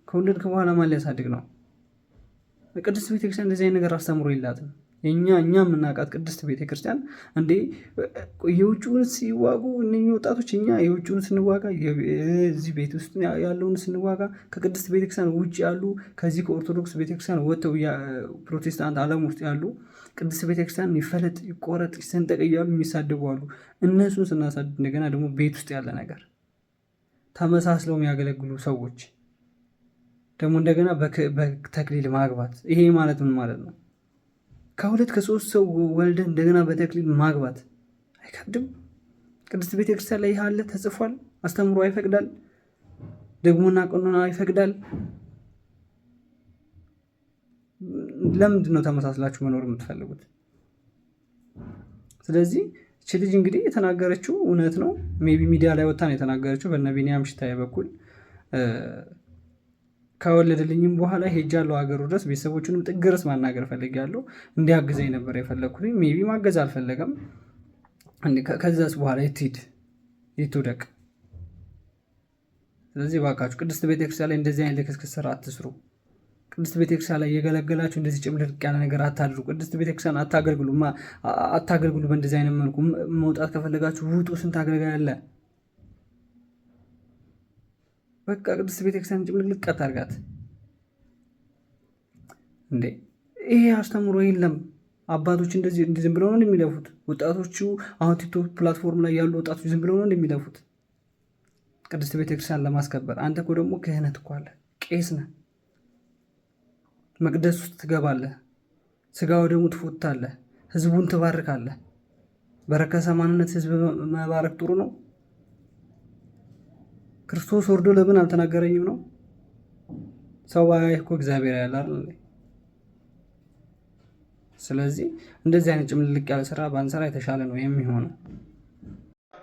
ከወለድክ በኋላ ማን ሊያሳድግ ነው? ቅድስት ቤተክርስቲያን እንደዚህ አይነት ነገር አስተምሮ የላትም። እኛ የምናውቃት ቅድስት ቤተክርስቲያን እንዴ የውጭውን ሲዋጉ እነኚህ ወጣቶች እኛ የውጭውን ስንዋጋ እዚህ ቤት ውስጥ ያለውን ስንዋጋ ከቅድስት ቤተክርስቲያን ውጭ ያሉ ከዚህ ከኦርቶዶክስ ቤተክርስቲያን ወጥተው ፕሮቴስታንት ዓለም ውስጥ ያሉ ቅድስት ቤተክርስቲያን ይፈለጥ ይቆረጥ ይሰንጠቅ እያሉ የሚሳደቡ አሉ። እነሱን ስናሳድድ እንደገና ደግሞ ቤት ውስጥ ያለ ነገር ተመሳስለው የሚያገለግሉ ሰዎች ደግሞ እንደገና በተክሊል ማግባት ይሄ ማለት ምን ማለት ነው? ከሁለት ከሶስት ሰው ወልደ እንደገና በተክሊል ማግባት አይከብድም? ቅድስት ቤተክርስቲያን ላይ ያለ ተጽፏል። አስተምሮ አይፈቅዳል፣ ደግሞና ቀኖና አይፈቅዳል። ለምንድን ነው ተመሳስላችሁ መኖር የምትፈልጉት? ስለዚህ እቺ ልጅ እንግዲህ የተናገረችው እውነት ነው። ሜቢ ሚዲያ ላይ ወጣ ነው የተናገረችው በእነ ቢኒያም ሽታዬ በኩል ከወለደልኝም በኋላ ሄጃለሁ ሀገሩ ድረስ ቤተሰቦቹንም ጥግ ድረስ ማናገር ፈልጌያለሁ። እንዲያግዘኝ ነበር የፈለግኩት። ሜቢ ማገዝ አልፈለገም። ከዛስ በኋላ የትሂድ የትውደቅ? ስለዚህ ባካችሁ ቅድስት ቤተክርስቲያን ላይ እንደዚህ አይነት ልክስክስ ስራ አትስሩ። ቅድስት ቤተክርስቲያን ላይ የገለገላችሁ እንደዚህ ጭምልቅ ያለ ነገር አታድርጉ። ቅድስት ቤተክርስቲያን አታገልግሉ። በእንደዚህ አይነት መልኩ መውጣት ከፈለጋችሁ ውጡ። ስንት አገልጋይ አለ። በቃ ቅድስት ቤተክርስቲያን ጭምልቅ አታርጋት እንዴ! ይሄ አስተምሮ የለም። አባቶች እንደዚህ ዝም ብለው ነው እንደሚለፉት። ወጣቶቹ አሁን ቲክቶክ ፕላትፎርም ላይ ያሉ ወጣቶች ዝም ብለው ነው እንደሚለፉት ቅድስት ቤተክርስቲያን ለማስከበር። አንተ እኮ ደግሞ ክህነት እኮ አለ፣ ቄስ ነህ። መቅደስ ውስጥ ትገባለህ፣ ስጋው ደግሞ ትፎታለህ፣ ህዝቡን ትባርካለህ። በረከሰ ማንነት ህዝብ መባረክ ጥሩ ነው። ክርስቶስ ወርዶ ለምን አልተናገረኝም ነው? ሰው ባያይ እኮ እግዚአብሔር ያያል አይደል? ስለዚህ እንደዚህ አይነት ጭምልቅ ያለ ስራ ባንሰራ የተሻለ ነው የሚሆነው።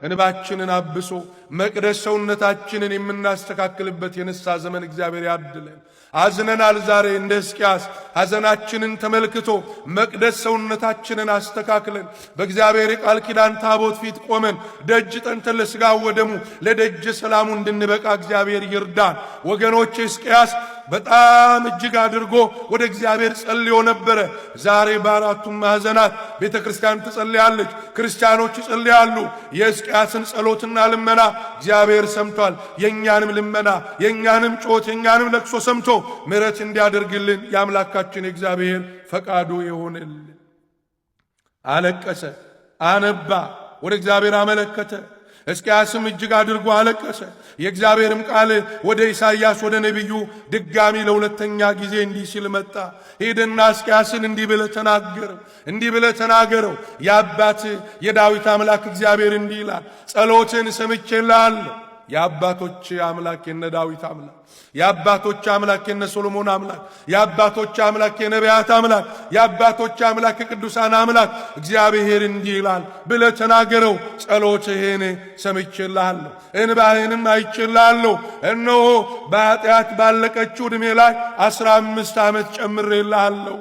እንባችንን አብሶ መቅደስ ሰውነታችንን የምናስተካክልበት የንስሐ ዘመን እግዚአብሔር ያድለን። አዝነናል። ዛሬ እንደ ሕዝቅያስ ሐዘናችንን ተመልክቶ መቅደስ ሰውነታችንን አስተካክለን በእግዚአብሔር የቃል ኪዳን ታቦት ፊት ቆመን ደጅ ጠንተን ለሥጋው ወደሙ ለደጅ ሰላሙ እንድንበቃ እግዚአብሔር ይርዳን። ወገኖቼ ሕዝቅያስ በጣም እጅግ አድርጎ ወደ እግዚአብሔር ጸልዮ ነበረ። ዛሬ በአራቱም ማዕዘናት ቤተ ክርስቲያን ትጸልያለች፣ ክርስቲያኖች ይጸልያሉ። የሕዝቅያስን ጸሎትና ልመና እግዚአብሔር ሰምቷል። የእኛንም ልመና፣ የእኛንም ጮት፣ የእኛንም ለቅሶ ሰምቶ ምሕረት እንዲያደርግልን የአምላካችን እግዚአብሔር ፈቃዱ ይሆንልን። አለቀሰ፣ አነባ፣ ወደ እግዚአብሔር አመለከተ። ሕዝቅያስም እጅግ አድርጎ አለቀሰ። የእግዚአብሔርም ቃል ወደ ኢሳይያስ ወደ ነቢዩ ድጋሚ ለሁለተኛ ጊዜ እንዲህ ሲል መጣ። ሄደና ሕዝቅያስን እንዲህ ብለህ ተናገረው፣ የአባት የዳዊት አምላክ እግዚአብሔር እንዲህ ይላል፣ ጸሎትን ሰምቼልሃለሁ። የአባቶች አምላክ የነ ዳዊት አምላክ፣ የአባቶች አምላክ የነ ሶሎሞን አምላክ፣ የአባቶች አምላክ የነቢያት አምላክ፣ የአባቶች አምላክ የቅዱሳን አምላክ እግዚአብሔር እንዲህ ይላል ብለህ ተናገረው። ጸሎትህን ሰምቼልሃለሁ፣ እንባህንም አይቼልሃለሁ። እነሆ በኃጢአት ባለቀችው ዕድሜ ላይ 15 ዓመት ጨምሬልሃለሁ።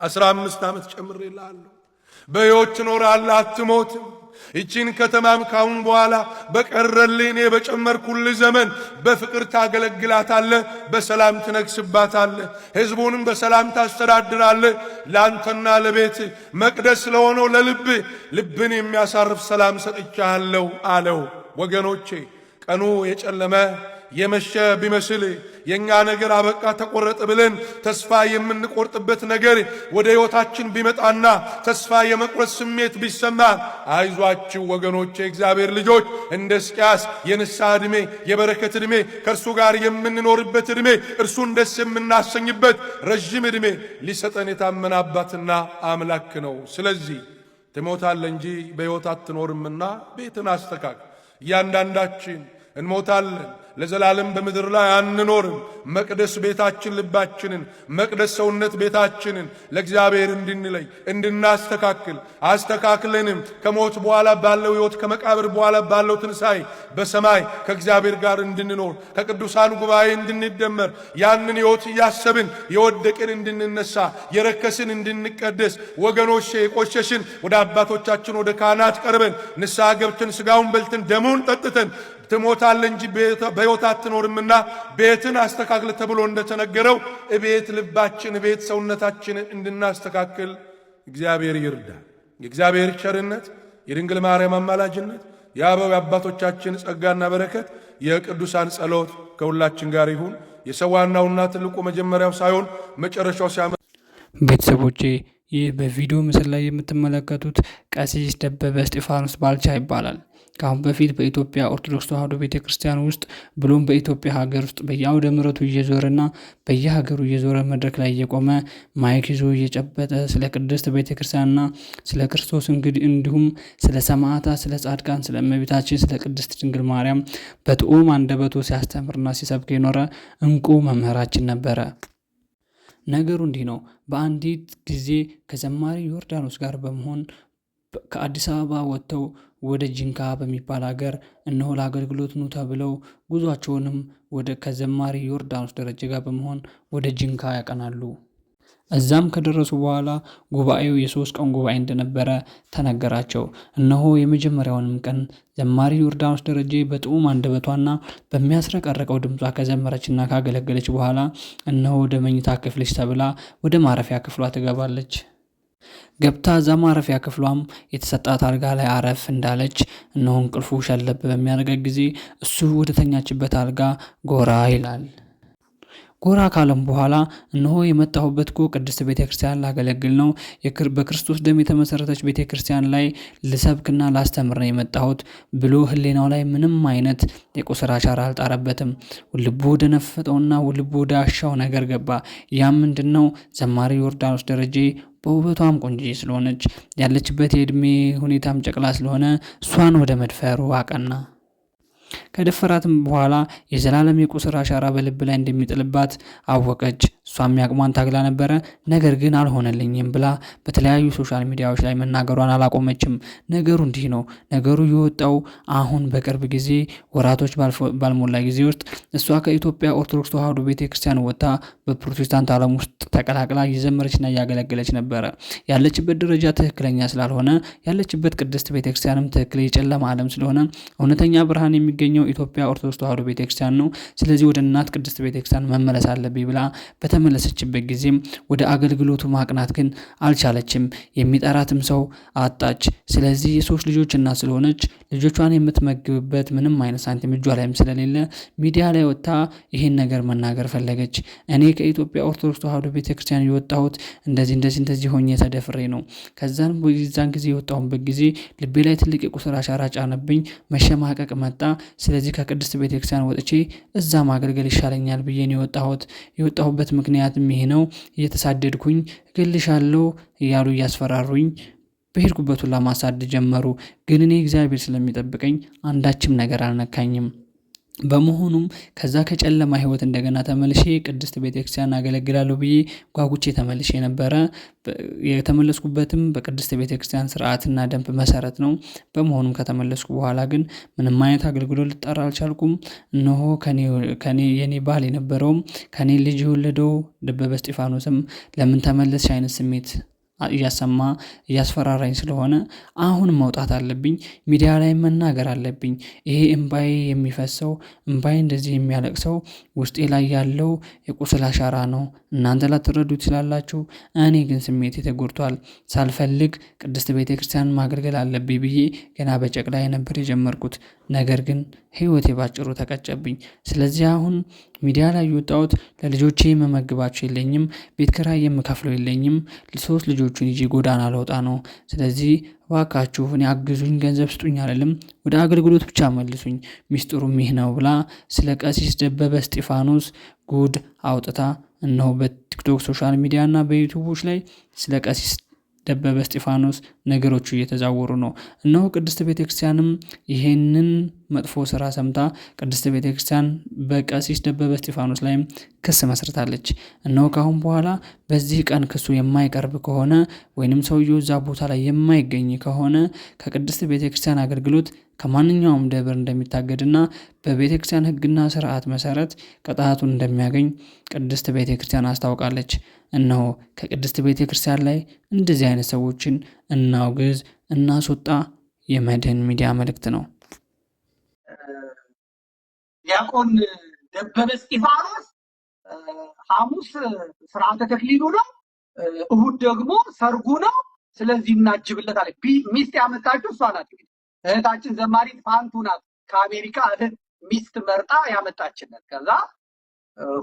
15 ዓመት ጨምሬልሃለሁ። በሕይወት ትኖራለህ፣ አትሞትም። ይቺን ከተማም ካሁን በኋላ በቀረልህ እኔ በጨመርኩልህ ዘመን በፍቅር ታገለግላታለህ፣ በሰላም ትነግስባታለህ፣ ሕዝቡንም በሰላም ታስተዳድራለህ። ለአንተና ለቤት መቅደስ ለሆነው ልብን የሚያሳርፍ ሰላም ሰጥቻለሁ አለው። ወገኖቼ ቀኑ የጨለመ የመሸ ቢመስል የኛ ነገር አበቃ ተቆረጠ ብለን ተስፋ የምንቆርጥበት ነገር ወደ ሕይወታችን ቢመጣና ተስፋ የመቁረጥ ስሜት ቢሰማ አይዟችሁ ወገኖቼ፣ እግዚአብሔር ልጆች እንደ ሕዝቅያስ የንስሐ ዕድሜ፣ የበረከት ዕድሜ፣ ከእርሱ ጋር የምንኖርበት ዕድሜ፣ እርሱን ደስ የምናሰኝበት ረዥም ዕድሜ ሊሰጠን የታመነ አባትና አምላክ ነው። ስለዚህ ትሞታለህ እንጂ በሕይወት አትኖርምና ቤትን አስተካክል። እያንዳንዳችን እንሞታለን። ለዘላለም በምድር ላይ አንኖርም። መቅደስ ቤታችን ልባችንን፣ መቅደስ ሰውነት ቤታችንን ለእግዚአብሔር እንድንለይ እንድናስተካክል አስተካክለንም ከሞት በኋላ ባለው ሕይወት ከመቃብር በኋላ ባለው ትንሣኤ በሰማይ ከእግዚአብሔር ጋር እንድንኖር ከቅዱሳን ጉባኤ እንድንደመር ያንን ሕይወት እያሰብን የወደቅን እንድንነሳ የረከስን እንድንቀደስ ወገኖቼ የቆሸሽን ወደ አባቶቻችን ወደ ካህናት ቀርበን ንስሐ ገብተን ሥጋውን በልተን ደሙን ጠጥተን ትሞታለህ እንጂ በሕይወት አትኖርምና ቤትን አስተካክል ተብሎ እንደተነገረው እቤት ልባችን እቤት ሰውነታችንን እንድናስተካክል እግዚአብሔር ይርዳል። የእግዚአብሔር ቸርነት፣ የድንግል ማርያም አማላጅነት፣ የአበው አባቶቻችን ጸጋና በረከት፣ የቅዱሳን ጸሎት ከሁላችን ጋር ይሁን። የሰው ዋናውና ትልቁ መጀመሪያው ሳይሆን መጨረሻው ሲያመ ቤተሰቦቼ ይህ በቪዲዮ ምስል ላይ የምትመለከቱት ቀሲስ ደበበ እስጢፋኖስ ባልቻ ይባላል። ከአሁን በፊት በኢትዮጵያ ኦርቶዶክስ ተዋሕዶ ቤተ ክርስቲያን ውስጥ ብሎም በኢትዮጵያ ሀገር ውስጥ በየአውደ ምሕረቱ እየዞረና በየሀገሩ እየዞረ መድረክ ላይ እየቆመ ማይክ ይዞ እየጨበጠ ስለ ቅድስት ቤተ ክርስቲያንና ስለ ክርስቶስ እንዲሁም ስለ ሰማዕታት፣ ስለ ጻድቃን፣ ስለ እመቤታችን፣ ስለ ቅድስት ድንግል ማርያም በጥዑም አንደበቱ ሲያስተምርና ሲሰብክ የኖረ እንቁ መምህራችን ነበረ። ነገሩ እንዲህ ነው። በአንዲት ጊዜ ከዘማሪ ዮርዳኖስ ጋር በመሆን ከአዲስ አበባ ወጥተው ወደ ጂንካ በሚባል ሀገር እነሆ ለአገልግሎት ኑ ተብለው ጉዟቸውንም ከዘማሪ ዮርዳኖስ ደረጀ ጋር በመሆን ወደ ጂንካ ያቀናሉ። እዛም ከደረሱ በኋላ ጉባኤው የ3 ቀን ጉባኤ እንደነበረ ተነገራቸው። እነሆ የመጀመሪያውንም ቀን ዘማሪ ዮርዳኖስ ደረጀ በጥዑም አንደበቷና በሚያስረቀረቀው ድምጿ ከዘመረችና ካገለገለች በኋላ እነሆ ወደ መኝታ ክፍልሽ ተብላ ወደ ማረፊያ ክፍሏ ትገባለች። ገብታ እዛ ማረፊያ ክፍሏም የተሰጣት አልጋ ላይ አረፍ እንዳለች እነሆ እንቅልፉ ሸለብ በሚያደርጋት ጊዜ እሱ ወደ ተኛችበት አልጋ ጎራ ይላል። ጎራ ካለም በኋላ እነሆ የመጣሁበት እኮ ቅድስት ቤተክርስቲያን ላገለግል ነው፣ በክርስቶስ ደም የተመሰረተች ቤተክርስቲያን ላይ ልሰብክና ላስተምር ነው የመጣሁት ብሎ ሕሊናው ላይ ምንም አይነት የቁስል አሻራ አልጣረበትም። ልቡ ወደ ነፈጠውና ልቡ ወደ አሻው ነገር ገባ። ያም ምንድነው? ዘማሪ ዮርዳኖስ ደረጀ በውበቷም ቆንጆ ስለሆነች ያለችበት የእድሜ ሁኔታም ጨቅላ ስለሆነ እሷን ወደ መድፈሩ አቀና። ከደፈራትም በኋላ የዘላለም የቁስል አሻራ በልብ ላይ እንደሚጥልባት አወቀች። እሷም ያቅሟን ታግላ ነበረ። ነገር ግን አልሆነልኝም ብላ በተለያዩ ሶሻል ሚዲያዎች ላይ መናገሯን አላቆመችም። ነገሩ እንዲህ ነው። ነገሩ የወጣው አሁን በቅርብ ጊዜ ወራቶች ባልሞላ ጊዜ ውስጥ እሷ ከኢትዮጵያ ኦርቶዶክስ ተዋሕዶ ቤተክርስቲያን ወጥታ በፕሮቴስታንት ዓለም ውስጥ ተቀላቅላ እየዘመረችና እያገለገለች ነበረ። ያለችበት ደረጃ ትክክለኛ ስላልሆነ ያለችበት ቅድስት ቤተክርስቲያንም ትክክል የጨለማ ዓለም ስለሆነ እውነተኛ ብርሃን የሚገኘው ኢትዮጵያ ኦርቶዶክስ ተዋሕዶ ቤተክርስቲያን ነው። ስለዚህ ወደ እናት ቅድስት ቤተክርስቲያን መመለስ አለብኝ ብላ በተመለሰችበት ጊዜም ወደ አገልግሎቱ ማቅናት ግን አልቻለችም። የሚጠራትም ሰው አጣች። ስለዚህ የሶስት ልጆች እናት ስለሆነች ልጆቿን የምትመግብበት ምንም አይነት ሳንቲም እጇ ላይም ስለሌለ ሚዲያ ላይ ወጥታ ይህን ነገር መናገር ፈለገች። እኔ ከኢትዮጵያ ኦርቶዶክስ ተዋሕዶ ቤተክርስቲያን የወጣሁት እንደዚህ ሆኜ ተደፍሬ ነው። ከዛን ጊዜ የወጣሁበት ጊዜ ልቤ ላይ ትልቅ የቁስል አሻራ ጫነብኝ። መሸማቀቅ መጣ። ስለዚህ ከቅድስት ቤተክርስቲያን ወጥቼ እዛ ማገልገል ይሻለኛል ብዬ ነው የወጣሁበት ምክንያትም ይሄ ነው። እየተሳደድኩኝ እገልሻለሁ እያሉ እያስፈራሩኝ በሄድኩበት ሁላ ማሳደድ ጀመሩ። ግን እኔ እግዚአብሔር ስለሚጠብቀኝ አንዳችም ነገር አልነካኝም። በመሆኑም ከዛ ከጨለማ ህይወት እንደገና ተመልሼ ቅድስት ቤተክርስቲያን አገለግላለሁ ብዬ ጓጉቼ ተመልሼ ነበረ። የተመለስኩበትም በቅድስት ቤተክርስቲያን ስርዓትና ደንብ መሰረት ነው። በመሆኑም ከተመለስኩ በኋላ ግን ምንም አይነት አገልግሎት ልጠራ አልቻልኩም። እነሆ የኔ ባል የነበረውም ከኔ ልጅ የወለደው ደበበ እስጢፋኖስም ለምን ተመለስሽ አይነት ስሜት እያሰማ እያስፈራራኝ ስለሆነ አሁን መውጣት አለብኝ፣ ሚዲያ ላይ መናገር አለብኝ። ይሄ እምባዬ የሚፈሰው እምባዬ እንደዚህ የሚያለቅሰው ውስጤ ላይ ያለው የቁስል አሻራ ነው። እናንተ ላትረዱ ትችላላችሁ፣ እኔ ግን ስሜቴ ተጎድቷል። ሳልፈልግ ቅድስት ቤተክርስቲያን ማገልገል አለብኝ ብዬ ገና በጨቅላዬ ነበር የጀመርኩት። ነገር ግን ህይወቴ ባጭሩ ተቀጨብኝ። ስለዚህ አሁን ሚዲያ ላይ የወጣሁት ለልጆቼ የምመግባቸው የለኝም፣ ቤት ኪራይ የምከፍለው የለኝም፣ 3 ልጆቹን ይዤ ጎዳና ለውጣ ነው። ስለዚህ እባካችሁ እኔ አግዙኝ፣ ገንዘብ ስጡኝ አይደለም፣ ወደ አገልግሎት ብቻ መልሱኝ፣ ሚስጥሩም ይህ ነው ብላ ስለ ቀሲስ ደበበ እስጢፋኖስ ጉድ አውጥታ እነሆ በቲክቶክ ሶሻል ሚዲያ እና በዩቲዩቦች ላይ ስለ ቀሲስ ደበበ እስጢፋኖስ ነገሮቹ እየተዛወሩ ነው። እነሆ ቅድስት ቤተክርስቲያንም ይሄንን መጥፎ ስራ ሰምታ ቅድስት ቤተክርስቲያን በቀሲስ ደበበ እስጢፋኖስ ላይም ክስ መስርታለች። እነሆ ካሁን በኋላ በዚህ ቀን ክሱ የማይቀርብ ከሆነ ወይንም ሰውየው እዛ ቦታ ላይ የማይገኝ ከሆነ ከቅድስት ቤተክርስቲያን አገልግሎት ከማንኛውም ደብር እንደሚታገድና በቤተክርስቲያን ሕግና ስርዓት መሰረት ቅጣቱን እንደሚያገኝ ቅድስት ቤተክርስቲያን አስታውቃለች። እነሆ ከቅድስት ቤተክርስቲያን ላይ እንደዚህ አይነት ሰዎችን እናውግዝ፣ እናስወጣ የመድህን ሚዲያ መልእክት ነው። ዲያቆን ደበበ እስጢፋኖስ ሐሙስ ስርዓተ ተክሊሉ ነው፣ እሁድ ደግሞ ሰርጉ ነው። ስለዚህ እናጅብለታል። ሚስት ያመጣችው እሷ ናት። እህታችን ዘማሪት ፋንቱ ናት ከአሜሪካ ሚስት መርጣ ያመጣችለት። ከዛ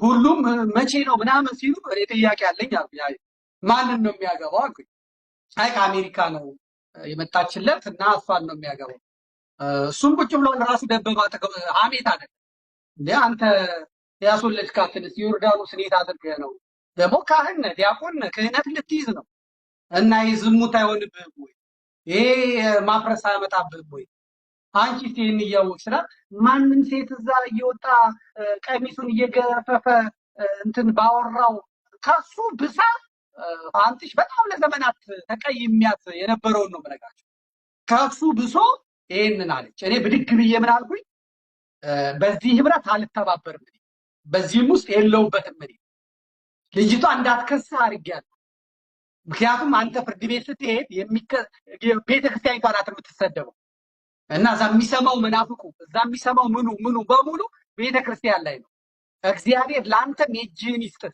ሁሉም መቼ ነው ምናምን ሲሉ እኔ ጥያቄ አለኝ አልኩኝ። ማንን ነው የሚያገባው አልኩኝ። አይ ከአሜሪካ ነው የመጣችለት እና እሷን ነው የሚያገባው። እሱም ቁጭ ብሎ ራሱ ደበባ ሐሜት አለ እንዴ አንተ ያስወለድካትንስ ዮርዳኖስን የት አድርገህ ነው? ደግሞ ካህን ነህ፣ ዲያቆን ነህ፣ ክህነት ልትይዝ ነው እና ዝሙት አይሆንብህም ወይ? ይሄ ማፍረስ አያመጣብህም ወይ? አንቺስ ይህን እያወቅሽ ስላ ማንም ሴት እዛ እየወጣ ቀሚሱን እየገፈፈ እንትን ባወራው ከሱ ብሳ አንቺሽ በጣም ለዘመናት ተቀይሚያት የነበረውን ነው የምነግራቸው። ከሱ ብሶ ይሄንን አለች። እኔ ብድግ ብዬ ምን አልኩኝ? በዚህ ህብረት አልተባበርም፣ በዚህም ውስጥ የለውበትም። ልጅቷ እንዳትከስህ አድርጌያለሁ። ምክንያቱም አንተ ፍርድ ቤት ስትሄድ ቤተክርስቲያኒቷ ናት የምትሰደበው እና እዛ የሚሰማው መናፍቁ እዛ የሚሰማው ምኑ በሙሉ ቤተክርስቲያን ላይ ነው። እግዚአብሔር ለአንተም የእጅህን ይስጥህ።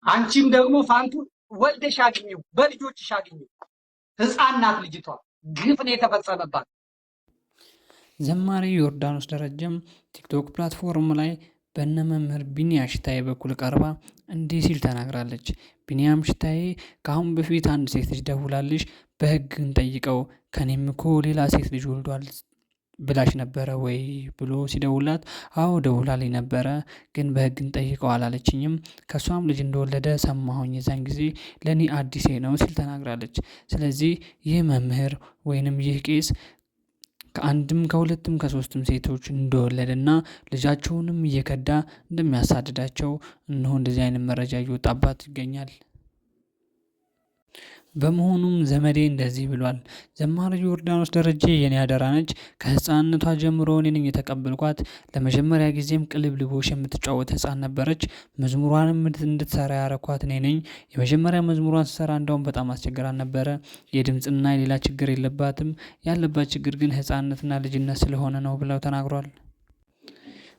አንቺም ደግሞ ፋንቱ ወልደሽ አግኚው፣ በልጆችሽ አግኚው። ህፃን ናት ልጅቷ፣ ግፍ ነው የተፈጸመባት። ዘማሪ ዮርዳኖስ ደረጀም ቲክቶክ ፕላትፎርም ላይ በነ መምህር ቢኒያም ሽታዬ በኩል ቀርባ እንዲህ ሲል ተናግራለች። ቢኒያም ሽታዬ ከአሁን በፊት አንድ ሴት ልጅ ደውላልሽ በህግ እንጠይቀው ከኔም እኮ ሌላ ሴት ልጅ ወልዷል ብላሽ ነበረ ወይ ብሎ ሲደውላት፣ አዎ ደውላልኝ ነበረ ግን በህግ እንጠይቀው አላለችኝም። ከሷም ልጅ እንደወለደ ሰማሁኝ። የዛን ጊዜ ለእኔ አዲሴ ነው ሲል ተናግራለች። ስለዚህ ይህ መምህር ወይንም ይህ ቄስ ከአንድም ከሁለትም ከሶስትም ሴቶች እንደወለደና ልጃቸውንም እየከዳ እንደሚያሳድዳቸው እነሆ እንደዚህ አይነት መረጃ እየወጣባት ይገኛል። በመሆኑም ዘመዴ እንደዚህ ብሏል። ዘማሪ ዮርዳኖስ ደረጀ የኔ አደራ ነች። ከህፃንነቷ ጀምሮ እኔ ነኝ የተቀበልኳት። ለመጀመሪያ ጊዜም ቅልብልቦሽ የምትጫወት ህፃን ነበረች። መዝሙሯንም እንድትሰራ ያረኳት እኔ ነኝ። የመጀመሪያ መዝሙሯን ስትሰራ እንደውም በጣም አስቸግራን ነበረ። የድምፅና የሌላ ችግር የለባትም። ያለባት ችግር ግን ህፃንነትና ልጅነት ስለሆነ ነው ብለው ተናግሯል።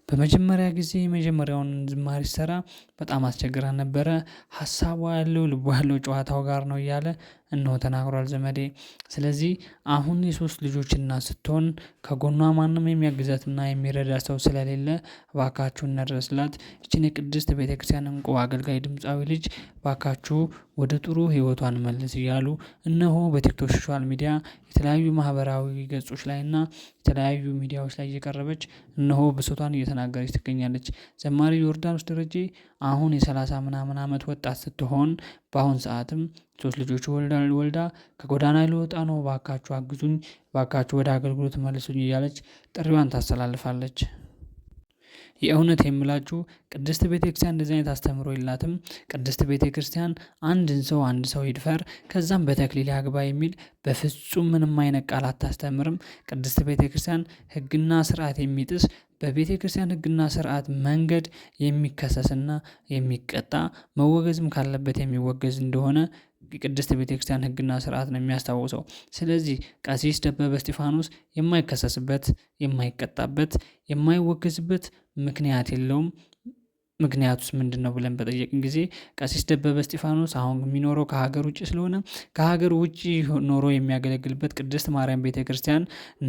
በመጀመሪያ ጊዜ የመጀመሪያውን ዝማሬ ሲሰራ በጣም አስቸግራን ነበረ። ሀሳቧ ያለው ልቧ ያለው ጨዋታው ጋር ነው እያለ እነሆ ተናግሯል ዘመዴ። ስለዚህ አሁን የሶስት ልጆች እናት ስትሆን ከጎኗ ማንም የሚያግዛትና የሚረዳ ሰው ስለሌለ እባካችሁ እንድረስላት። ይችን የቅድስት ቤተክርስቲያን እንቁ አገልጋይ ድምፃዊ ልጅ እባካችሁ ወደ ጥሩ ህይወቷን መልስ እያሉ እነሆ በቲክቶክ ሶሻል ሚዲያ የተለያዩ ማህበራዊ ገጾች ላይ እና የተለያዩ ሚዲያዎች ላይ እየቀረበች እነሆ ብሶቷን እየተናገረች ትገኛለች። ዘማሪ ዮርዳኖስ ደረጀ አሁን የ30 ምናምን ዓመት ወጣት ስትሆን በአሁን ሰዓትም 3 ልጆች ወልዳ ከጎዳና ልወጣ ነው፣ ባካችሁ አግዙኝ፣ ባካችሁ ወደ አገልግሎት መልሱኝ እያለች ጥሪዋን ታስተላልፋለች። የእውነት የምላችሁ ቅድስት ቤተክርስቲያን እንደዚህ አይነት አስተምሮ የላትም። ቅድስት ቤተክርስቲያን አንድ ሰው ይድፈር ከዛም በተክሊል ያግባ የሚል በፍጹም ምንም አይነት ቃል አታስተምርም። ቅድስት ቤተክርስቲያን ህግና ስርዓት የሚጥስ በቤተክርስቲያን ህግና ስርዓት መንገድ የሚከሰስና የሚቀጣ መወገዝም ካለበት የሚወገዝ እንደሆነ የቅድስት ቤተክርስቲያን ህግና ስርዓት ነው የሚያስታውሰው። ስለዚህ ቀሲስ ደበበ እስጢፋኖስ የማይከሰስበት፣ የማይቀጣበት፣ የማይወገዝበት ምክንያት የለውም። ምክንያቱስ ምንድን ነው ብለን በጠየቅን ጊዜ ቀሲስ ደበበ እስጢፋኖስ አሁን የሚኖረው ከሀገር ውጭ ስለሆነ ከሀገር ውጭ ኖሮ የሚያገለግልበት ቅድስት ማርያም ቤተክርስቲያን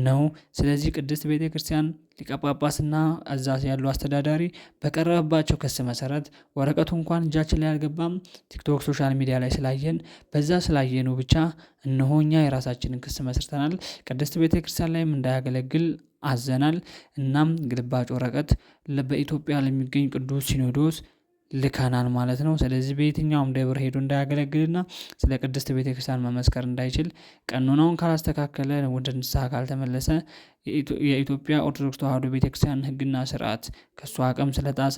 ነው። ስለዚህ ቅድስት ቤተክርስቲያን ሊቀ ጳጳስና እዛ ያሉ አስተዳዳሪ በቀረበባቸው ክስ መሰረት ወረቀቱ እንኳን እጃችን ላይ አልገባም። ቲክቶክ ሶሻል ሚዲያ ላይ በዛ ስላየነው ብቻ እነሆ እኛ የራሳችንን ክስ መስርተናል። ቅድስት ቤተክርስቲያን ላይም እንዳያገለግል አዘናል። እናም ግልባጭ ወረቀት በኢትዮጵያ ለሚገኝ ቅዱስ ሲኖዶስ ልከናል ማለት ነው። ስለዚህ በየትኛውም ደብር ሄዶ እንዳያገለግልና ስለ ቅድስት ቤተክርስቲያን መመስከር እንዳይችል ቀኖናውን ካላስተካከለ ወደ ንስሐ ካልተመለሰ የኢትዮጵያ ኦርቶዶክስ ተዋሕዶ ቤተክርስቲያን ሕግና ስርዓት ከእሱ አቅም ስለጣሰ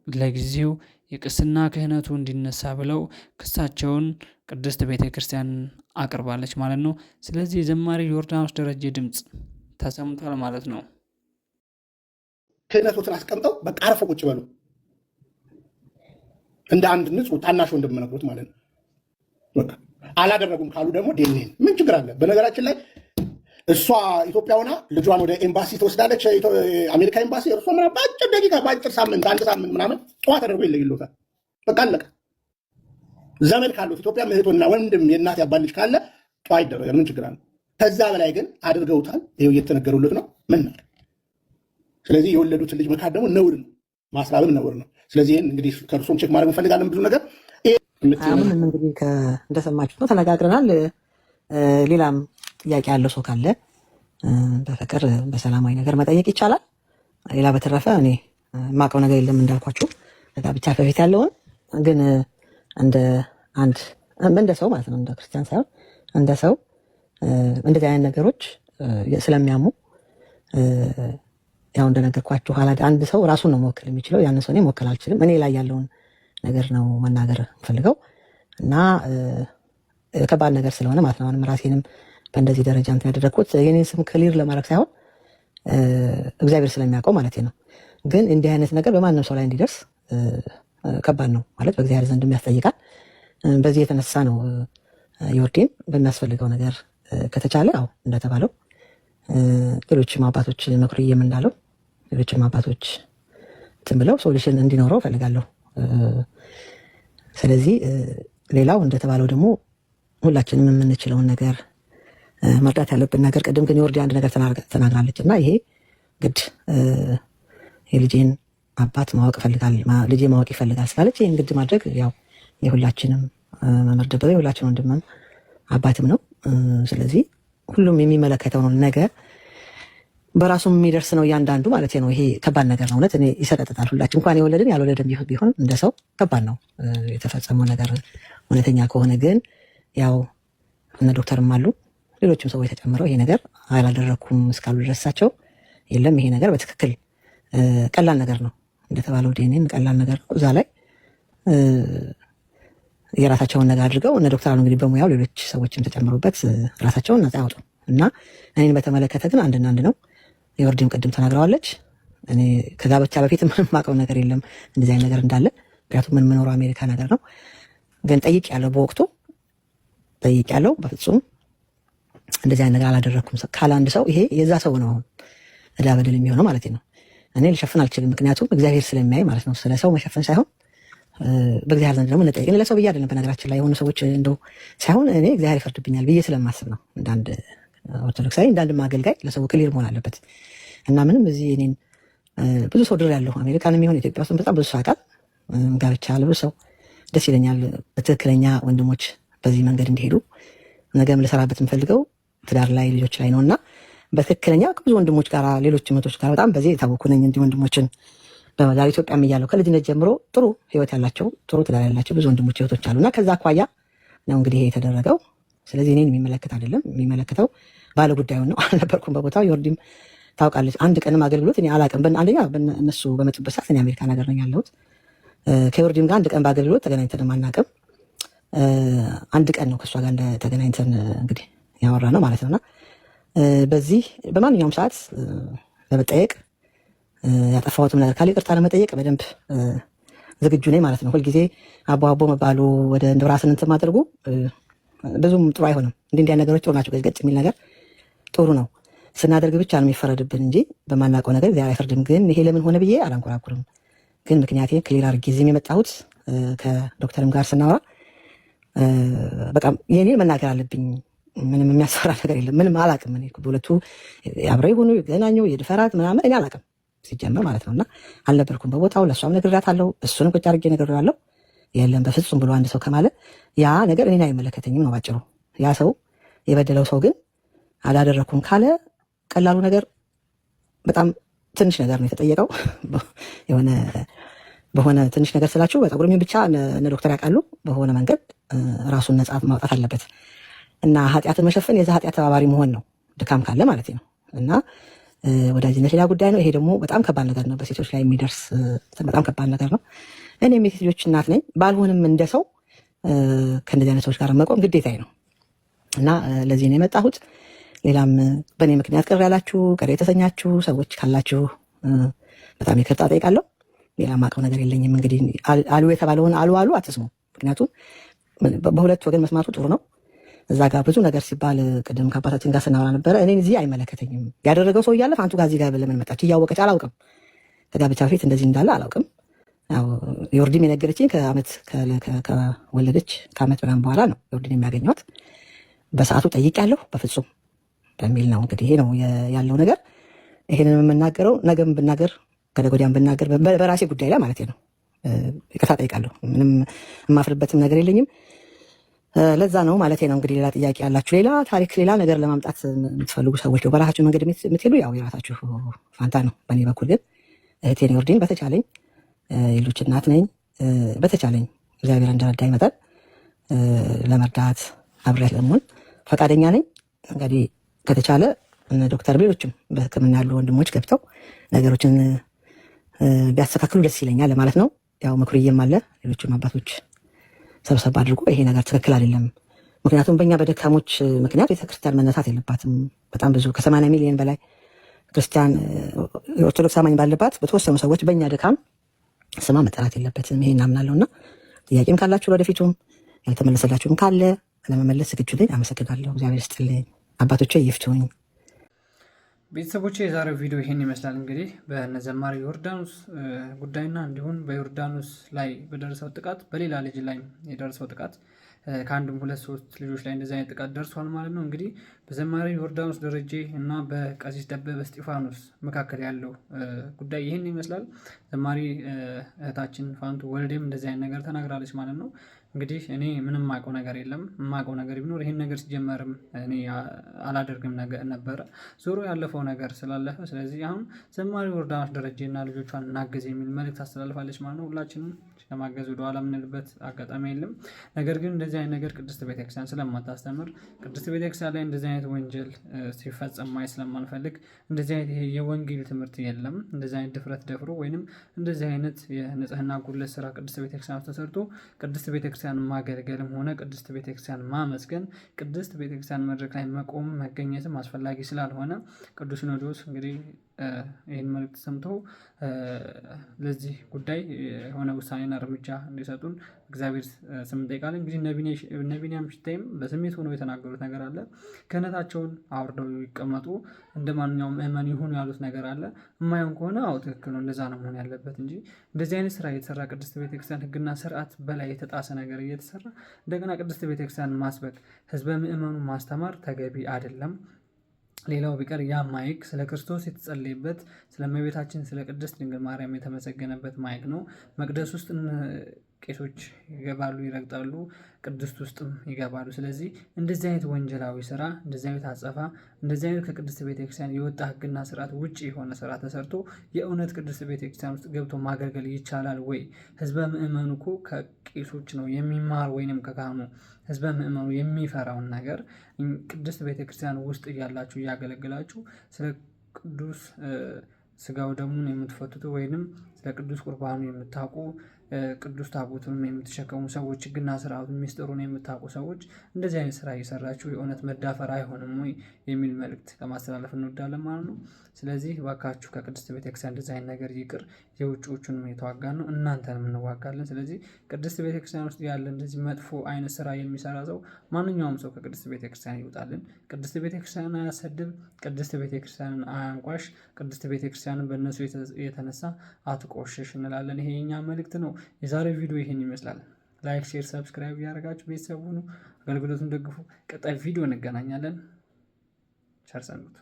ለጊዜው የቅስና ክህነቱ እንዲነሳ ብለው ክሳቸውን ቅድስት ቤተክርስቲያን አቅርባለች ማለት ነው። ስለዚህ የዘማሪ ዮርዳኖስ ደረጀ ድምፅ ተሰምቷል ማለት ነው። ክህነቶትን አስቀምጠው በቃ አርፈው ቁጭ በሉ እንደ አንድ ንጹህ ታናሽ ወንድም ነግሮት ማለት ነው። በቃ አላደረጉም ካሉ ደግሞ ዴኔን ምን ችግር አለ? በነገራችን ላይ እሷ ኢትዮጵያ ሆና ልጇን ወደ ኤምባሲ ትወስዳለች። አሜሪካ ኤምባሲ እርሷ ምናምን በአጭር ደቂቃ በአጭር ሳምንት አንድ ሳምንት ምናምን ጠዋት ተደርጎ ይለይሎታል። በቃ አለቀ። ዘመድ ካሉት ኢትዮጵያ እህቶና ወንድም የእናት ያባል ልጅ ካለ ጠዋ ይደረጋል። ምን ችግር አለ? ከዛ በላይ ግን አድርገውታል። ይኸው እየተነገሩለት ነው። ምን ነው? ስለዚህ የወለዱትን ልጅ መካድ ደግሞ ነውር ነው፣ ማስራብም ነውር ነው። ስለዚህ እንግዲህ ከእርሶም ቼክ ማድረግ እንፈልጋለን ብዙ ነገር። አሁንም እንግዲህ እንደሰማችሁት ነው፣ ተነጋግረናል። ሌላም ጥያቄ ያለው ሰው ካለ በፍቅር በሰላማዊ ነገር መጠየቅ ይቻላል። ሌላ በተረፈ እኔ የማውቀው ነገር የለም እንዳልኳችሁ ከጋብቻ በፊት ያለውን ግን እንደ ሰው ማለት ነው፣ እንደ ክርስቲያን ሳይሆን እንደ ሰው እንደዚህ አይነት ነገሮች ስለሚያሙ ያው እንደነገርኳችሁ አንድ ሰው ራሱን ነው መወከል የሚችለው። ያን ሰው እኔ መወከል አልችልም። እኔ ላይ ያለውን ነገር ነው መናገር ፈልገው እና ከባድ ነገር ስለሆነ ማለት ነው። አሁንም ራሴንም በእንደዚህ ደረጃ እንትን ያደረግኩት የኔን ስም ክሊር ለማድረግ ሳይሆን እግዚአብሔር ስለሚያውቀው ማለት ነው። ግን እንዲህ አይነት ነገር በማንም ሰው ላይ እንዲደርስ ከባድ ነው ማለት በእግዚአብሔር ዘንድ የሚያስጠይቃል። በዚህ የተነሳ ነው ዮርዲን በሚያስፈልገው ነገር ከተቻለ ያው እንደተባለው ሌሎችም አባቶች መኩሪዬም እንዳለው ሌሎችም አባቶች እንትን ብለው ሶሉሽን እንዲኖረው ፈልጋለሁ። ስለዚህ ሌላው እንደተባለው ደግሞ ሁላችንም የምንችለውን ነገር መርዳት ያለብን ነገር ቅድም ግን ዮርዲ አንድ ነገር ተናግራለች እና ይሄ ግድ የልጄን አባት ማወቅ ፈልጋል ልጄ ማወቅ ይፈልጋል ስላለች ይህን ግድ ማድረግ ያው የሁላችንም መመርደበ የሁላችን ወንድምም አባትም ነው። ስለዚህ ሁሉም የሚመለከተው ነው ነገር በራሱ የሚደርስ ነው እያንዳንዱ ማለት ነው። ይሄ ከባድ ነገር ነው። እውነት እኔ ይሰቀጥጣል። ሁላችን እንኳን የወለድን ያልወለድን ቢሆን እንደ ሰው ከባድ ነው የተፈጸመው ነገር እውነተኛ ከሆነ ግን ያው እነ ዶክተርም አሉ ሌሎችም ሰዎች ተጨምረው ይሄ ነገር አላደረኩም እስካሉ ድረሳቸው የለም ይሄ ነገር በትክክል ቀላል ነገር ነው እንደተባለው ዲኤንኤን ቀላል ነገር ነው። እዛ ላይ የራሳቸውን ነገር አድርገው እነ ዶክተር እንግዲህ በሙያው ሌሎች ሰዎችም ተጨምሩበት ራሳቸውን ነፃ ያወጡ እና እኔን በተመለከተ ግን አንድና አንድ ነው። የወርዲም ቅድም ተናግረዋለች። እኔ ከጋብቻ በፊት ምንም ማውቀው ነገር የለም እንደዚህ አይነት ነገር እንዳለ። ምክንያቱም ምን የምኖረው አሜሪካ ነገር ነው። ግን ጠይቄያለሁ፣ በወቅቱ ጠይቄያለሁ። በፍጹም እንደዚህ አይነት ነገር አላደረኩም ካለ አንድ ሰው ይሄ የዛ ሰው ነው እዳ በደል የሚሆነው ማለት ነው። እኔ ልሸፍን አልችልም፣ ምክንያቱም እግዚአብሔር ስለሚያይ ማለት ነው። ስለ ሰው መሸፈን ሳይሆን በእግዚአብሔር ዘንድ ደግሞ እንጠይቅ። እኔ ለሰው ብዬ አይደለም በነገራችን ላይ የሆኑ ሰዎች እንደው ሳይሆን እኔ እግዚአብሔር ይፈርድብኛል ብዬ ስለማስብ ነው። እንዳንድ ኦርቶዶክሳዊ እንዳንድ አገልጋይ ለሰው ክሊር መሆን አለበት እና ምንም እዚህ እኔን ብዙ ሰው ድር ያለሁ አሜሪካን የሚሆን ኢትዮጵያ ውስጥ በጣም ብዙ ሰው ያውቃል። ጋብቻ ለብዙ ሰው ደስ ይለኛል። በትክክለኛ ወንድሞች በዚህ መንገድ እንዲሄዱ ነገም ልሰራበት የምፈልገው ትዳር ላይ ልጆች ላይ ነው እና በትክክለኛ ከብዙ ወንድሞች ጋር ሌሎች እህቶች ጋር በጣም በዚህ የታወኩ ነኝ። እንዲህ ወንድሞችን በመዳር ኢትዮጵያ እያለሁ ከልጅነት ጀምሮ ጥሩ ህይወት ያላቸው ጥሩ ትዳር ያላቸው ብዙ ወንድሞች እህቶች አሉና ከዛ አኳያ ነው እንግዲህ ይሄ የተደረገው። ስለዚህ እኔን የሚመለከት አይደለም፣ የሚመለከተው ባለ ጉዳዩን ነው። አልነበርኩም በቦታው። ዮርዲም ታውቃለች። አንድ ቀንም አገልግሎት እኔ አላውቅም። አንደኛ እነሱ በመጡበት ሰዓት እኔ አሜሪካ ነገር ነኝ ያለሁት። ከዮርዲም ጋር አንድ ቀን በአገልግሎት ተገናኝተን አናውቅም። አንድ ቀን ነው ከእሷ ጋር ተገናኝተን እንግዲህ ያወራ ነው ማለት ነውና በዚህ በማንኛውም ሰዓት ለመጠየቅ ያጠፋሁትም ነገር ካለ ይቅርታ ለመጠየቅ በደንብ ዝግጁ ነኝ ማለት ነው። ሁልጊዜ አቦ አቦ መባሉ ወደ እንደ ራስን እንትን ማድረጉ ብዙም ጥሩ አይሆንም። እንዲህ ነገሮች ጥሩ ናቸው። ገጭ የሚል ነገር ጥሩ ነው። ስናደርግ ብቻ ነው የሚፈረድብን እንጂ በማናውቀው ነገር እግዚአብሔር አይፈርድም። ግን ይሄ ለምን ሆነ ብዬ አላንኮራኩርም። ግን ምክንያቴ ክሊር አድርጌ እዚህም የመጣሁት ከዶክተርም ጋር ስናወራ በቃ የኔን መናገር አለብኝ። ምንም የሚያስፈራ ነገር የለም። ምንም አላውቅም። እኔ በሁለቱ አብረው ይሁኑ ይገናኙ የድፈራት ምናምን እኔ አላውቅም ሲጀመር ማለት ነውና አልነበርኩም በቦታው። ለእሷም ነግሬያታለሁ፣ እሱንም ቁጭ አድርጌ ነግሬያለሁ። የለም በፍጹም ብሎ አንድ ሰው ከማለ ያ ነገር እኔን አይመለከተኝም ነው ባጭሩ። ያ ሰው የበደለው ሰው ግን አላደረኩም ካለ ቀላሉ ነገር በጣም ትንሽ ነገር ነው የተጠየቀው። የሆነ በሆነ ትንሽ ነገር ስላችሁ በፀጉር ብቻ እነ ዶክተር ያውቃሉ። በሆነ መንገድ ራሱን ነፃ ማውጣት አለበት እና ኃጢአትን መሸፈን የዛ ኃጢአት ተባባሪ መሆን ነው፣ ድካም ካለ ማለት ነው። እና ወዳጅነት ሌላ ጉዳይ ነው። ይሄ ደግሞ በጣም ከባድ ነገር ነው፣ በሴቶች ላይ የሚደርስ በጣም ከባድ ነገር ነው። እኔም የሴት ልጆች እናት ነኝ። ባልሆንም እንደ ሰው ከእንደዚህ አይነት ሰዎች ጋር መቆም ግዴታዬ ነው እና ለዚህ ነው የመጣሁት። ሌላም በእኔ ምክንያት ቅር ያላችሁ ቅር የተሰኛችሁ ሰዎች ካላችሁ በጣም ይቅርታ ጠይቃለሁ። ሌላ ማቀው ነገር የለኝም። እንግዲህ አሉ የተባለውን አሉ አትስሙ። ምክንያቱም በሁለት ወገን መስማቱ ጥሩ ነው። እዛ ጋር ብዙ ነገር ሲባል ቅድም ከአባታችን ጋር ስናወራ ነበረ። እኔ እዚህ አይመለከተኝ ያደረገው ሰው እያለፍ አንቱ ጋር እዚህ ጋር ለምን መጣች እያወቀች አላውቅም። ከጋብቻ በፊት እንደዚህ እንዳለ አላውቅም። ያው ዮርዲም የነገረችኝ ከወለደች ከዓመት ምናምን በኋላ ነው ዮርዲን የሚያገኘት። በሰዓቱ ጠይቄያለሁ በፍጹም በሚል ነው እንግዲህ ይሄ ነው ያለው ነገር። ይሄንን የምናገረው ነገም ብናገር ከነገ ወዲያም ብናገር በራሴ ጉዳይ ላይ ማለት ነው። ይቅርታ ጠይቃለሁ። ምንም የማፍርበትም ነገር የለኝም። ለዛ ነው ማለት ነው። እንግዲህ ሌላ ጥያቄ ያላችሁ ሌላ ታሪክ ሌላ ነገር ለማምጣት የምትፈልጉ ሰዎች ነው በራሳችሁ መንገድ የምትሄዱ ያው የራሳችሁ ፋንታ ነው። በእኔ በኩል ግን እህቴን ዮርዲን በተቻለኝ የልጆች እናት ነኝ። በተቻለኝ እግዚአብሔር እንደረዳኝ መጠን ለመርዳት አብሬያት ለመሆን ፈቃደኛ ነኝ። እንግዲህ ከተቻለ ዶክተር ሌሎችም በሕክምና ያሉ ወንድሞች ገብተው ነገሮችን ቢያስተካክሉ ደስ ይለኛል ለማለት ነው። ያው ምክርዬም አለ ሌሎችም አባቶች ሰብሰብ አድርጎ ይሄ ነገር ትክክል አይደለም። ምክንያቱም በእኛ በደካሞች ምክንያት ቤተክርስቲያን መነሳት የለባትም። በጣም ብዙ ከ80 ሚሊዮን በላይ ክርስቲያን ኦርቶዶክስ አማኝ ባለባት በተወሰኑ ሰዎች በእኛ ድካም ስማ መጠራት የለበትም። ይሄን እናምናለሁና ጥያቄም ካላችሁ ወደፊቱም ያልተመለሰላችሁም ካለ ለመመለስ ዝግጁ ነኝ። አመሰግናለሁ። እግዚአብሔር ይስጥልኝ። አባቶቼ ይፍቱኝ። ቤተሰቦች የዛሬው ቪዲዮ ይሄን ይመስላል። እንግዲህ በነዘማሪ ዮርዳኖስ ጉዳይና እንዲሁም በዮርዳኖስ ላይ በደረሰው ጥቃት በሌላ ልጅ ላይ የደረሰው ጥቃት ከአንድም 2-3 ልጆች ላይ እንደዚህ አይነት ጥቃት ደርሷል ማለት ነው። እንግዲህ በዘማሪ ዮርዳኖስ ደረጀ እና በቀሲስ ደበበ እስጢፋኖስ መካከል ያለው ጉዳይ ይህን ይመስላል። ዘማሪ እህታችን ፋንቱ ወልዴም እንደዚህ አይነት ነገር ተናግራለች ማለት ነው። እንግዲህ እኔ ምንም ማውቀው ነገር የለም። የማውቀው ነገር ቢኖር ይህን ነገር ሲጀመርም እኔ አላደርግም ነበረ። ዞሮ ያለፈው ነገር ስላለፈ ስለዚህ አሁን ዘማሪ ዮርዳኖስ ደረጀና ልጆቿን እናገዝ የሚል መልእክት አስተላልፋለች ማለት ነው። ሁላችንም ለማገዝ ወደኋላ የምንልበት አጋጣሚ የለም። ነገር ግን እንደዚህ አይነት ነገር ቅድስት ቤተክርስቲያን ስለማታስተምር ቅድስት ቤተክርስቲያን ላይ እንደዚህ አይነት ወንጀል ሲፈጸም ማየት ስለማንፈልግ እንደዚህ አይነት የወንጌል ትምህርት የለም። እንደዚህ አይነት ድፍረት ደፍሮ ወይንም እንደዚህ አይነት የንጽህና ጉድለት ስራ ቅድስት ቤተክርስቲያን ተሰርቶ ቅድስት ቤተክርስቲያን ማገልገልም ሆነ ቅድስት ቤተክርስቲያን ማመስገን ቅድስት ቤተክርስቲያን መድረክ ላይ መቆም መገኘትም አስፈላጊ ስላልሆነ ቅዱስ ሲኖዶስ እንግዲህ ይህን መልእክት ሰምቶ ለዚህ ጉዳይ የሆነ ውሳኔና እርምጃ እንዲሰጡን እግዚአብሔር ስም እንጠይቃለን። እንግዲህ እነ ቢንያም ሽታይም በስሜት ሆነው የተናገሩት ነገር አለ። ክህነታቸውን አውርደው ይቀመጡ፣ እንደ ማንኛውም ምዕመን ይሁኑ ያሉት ነገር አለ። የማይሆን ከሆነ አዎ ትክክል ነው፣ እንደዛ ነው መሆን ያለበት እንጂ እንደዚህ አይነት ስራ እየተሰራ ቅድስት ቤተክርስቲያን ሕግና ስርዓት በላይ የተጣሰ ነገር እየተሰራ እንደገና ቅድስት ቤተክርስቲያን ማስበክ ህዝበ ምዕመኑ ማስተማር ተገቢ አይደለም። ሌላው ቢቀር ያ ማይክ ስለ ክርስቶስ የተጸለየበት ስለ እመቤታችን ስለ ቅድስት ድንግል ማርያም የተመሰገነበት ማይክ ነው። መቅደስ ውስጥ ቄሶች ይገባሉ፣ ይረግጣሉ፣ ቅድስት ውስጥም ይገባሉ። ስለዚህ እንደዚህ አይነት ወንጀላዊ ስራ፣ እንደዚህ አይነት አጸፋ፣ እንደዚህ አይነት ከቅድስት ቤተክርስቲያን የወጣ ህግና ስርዓት ውጭ የሆነ ስራ ተሰርቶ የእውነት ቅድስት ቤተክርስቲያን ውስጥ ገብቶ ማገልገል ይቻላል ወይ? ህዝበ ምዕመኑ እኮ ከቄሶች ነው የሚማር ወይንም ከካህኑ ህዝበ ምዕመኑ የሚፈራውን ነገር ቅድስት ቤተክርስቲያን ውስጥ እያላችሁ እያገለግላችሁ ስለ ቅዱስ ስጋው ደሙን የምትፈትቱ ወይንም ስለ ቅዱስ ቁርባኑ የምታውቁ ቅዱስ ታቦቱንም የምትሸከሙ ሰዎች ህግና ስርዓቱን ሚስጥሩን የምታውቁ ሰዎች እንደዚህ አይነት ስራ እየሰራችሁ የእውነት መዳፈር አይሆንም ወይ የሚል መልእክት ለማስተላለፍ እንወዳለን ማለት ነው። ስለዚህ እባካችሁ ከቅድስት ቤተክርስቲያን እንደዚህ አይነት ነገር ይቅር። የውጭዎቹንም የተዋጋን ነው፣ እናንተንም እንዋጋለን። ስለዚህ ቅድስት ቤተክርስቲያን ውስጥ ያለ እንደዚህ መጥፎ አይነት ስራ የሚሰራ ሰው ማንኛውም ሰው ከቅድስት ቤተክርስቲያን ይውጣልን። ቅድስት ቤተክርስቲያንን አያሰድብ፣ ቅድስት ቤተክርስቲያንን አያንቋሽ፣ ቅድስት ቤተክርስቲያንን በእነሱ የተነሳ አትቆሽሽ እንላለን። ይሄ የኛ መልእክት ነው። የዛሬው ቪዲዮ ይሄን ይመስላል። ላይክ፣ ሼር፣ ሰብስክራይብ እያደረጋችሁ ቤተሰብ ሁኑ፣ አገልግሎቱን ደግፉ። ቀጣይ ቪዲዮ እንገናኛለን። ቸር ሰንብቱ።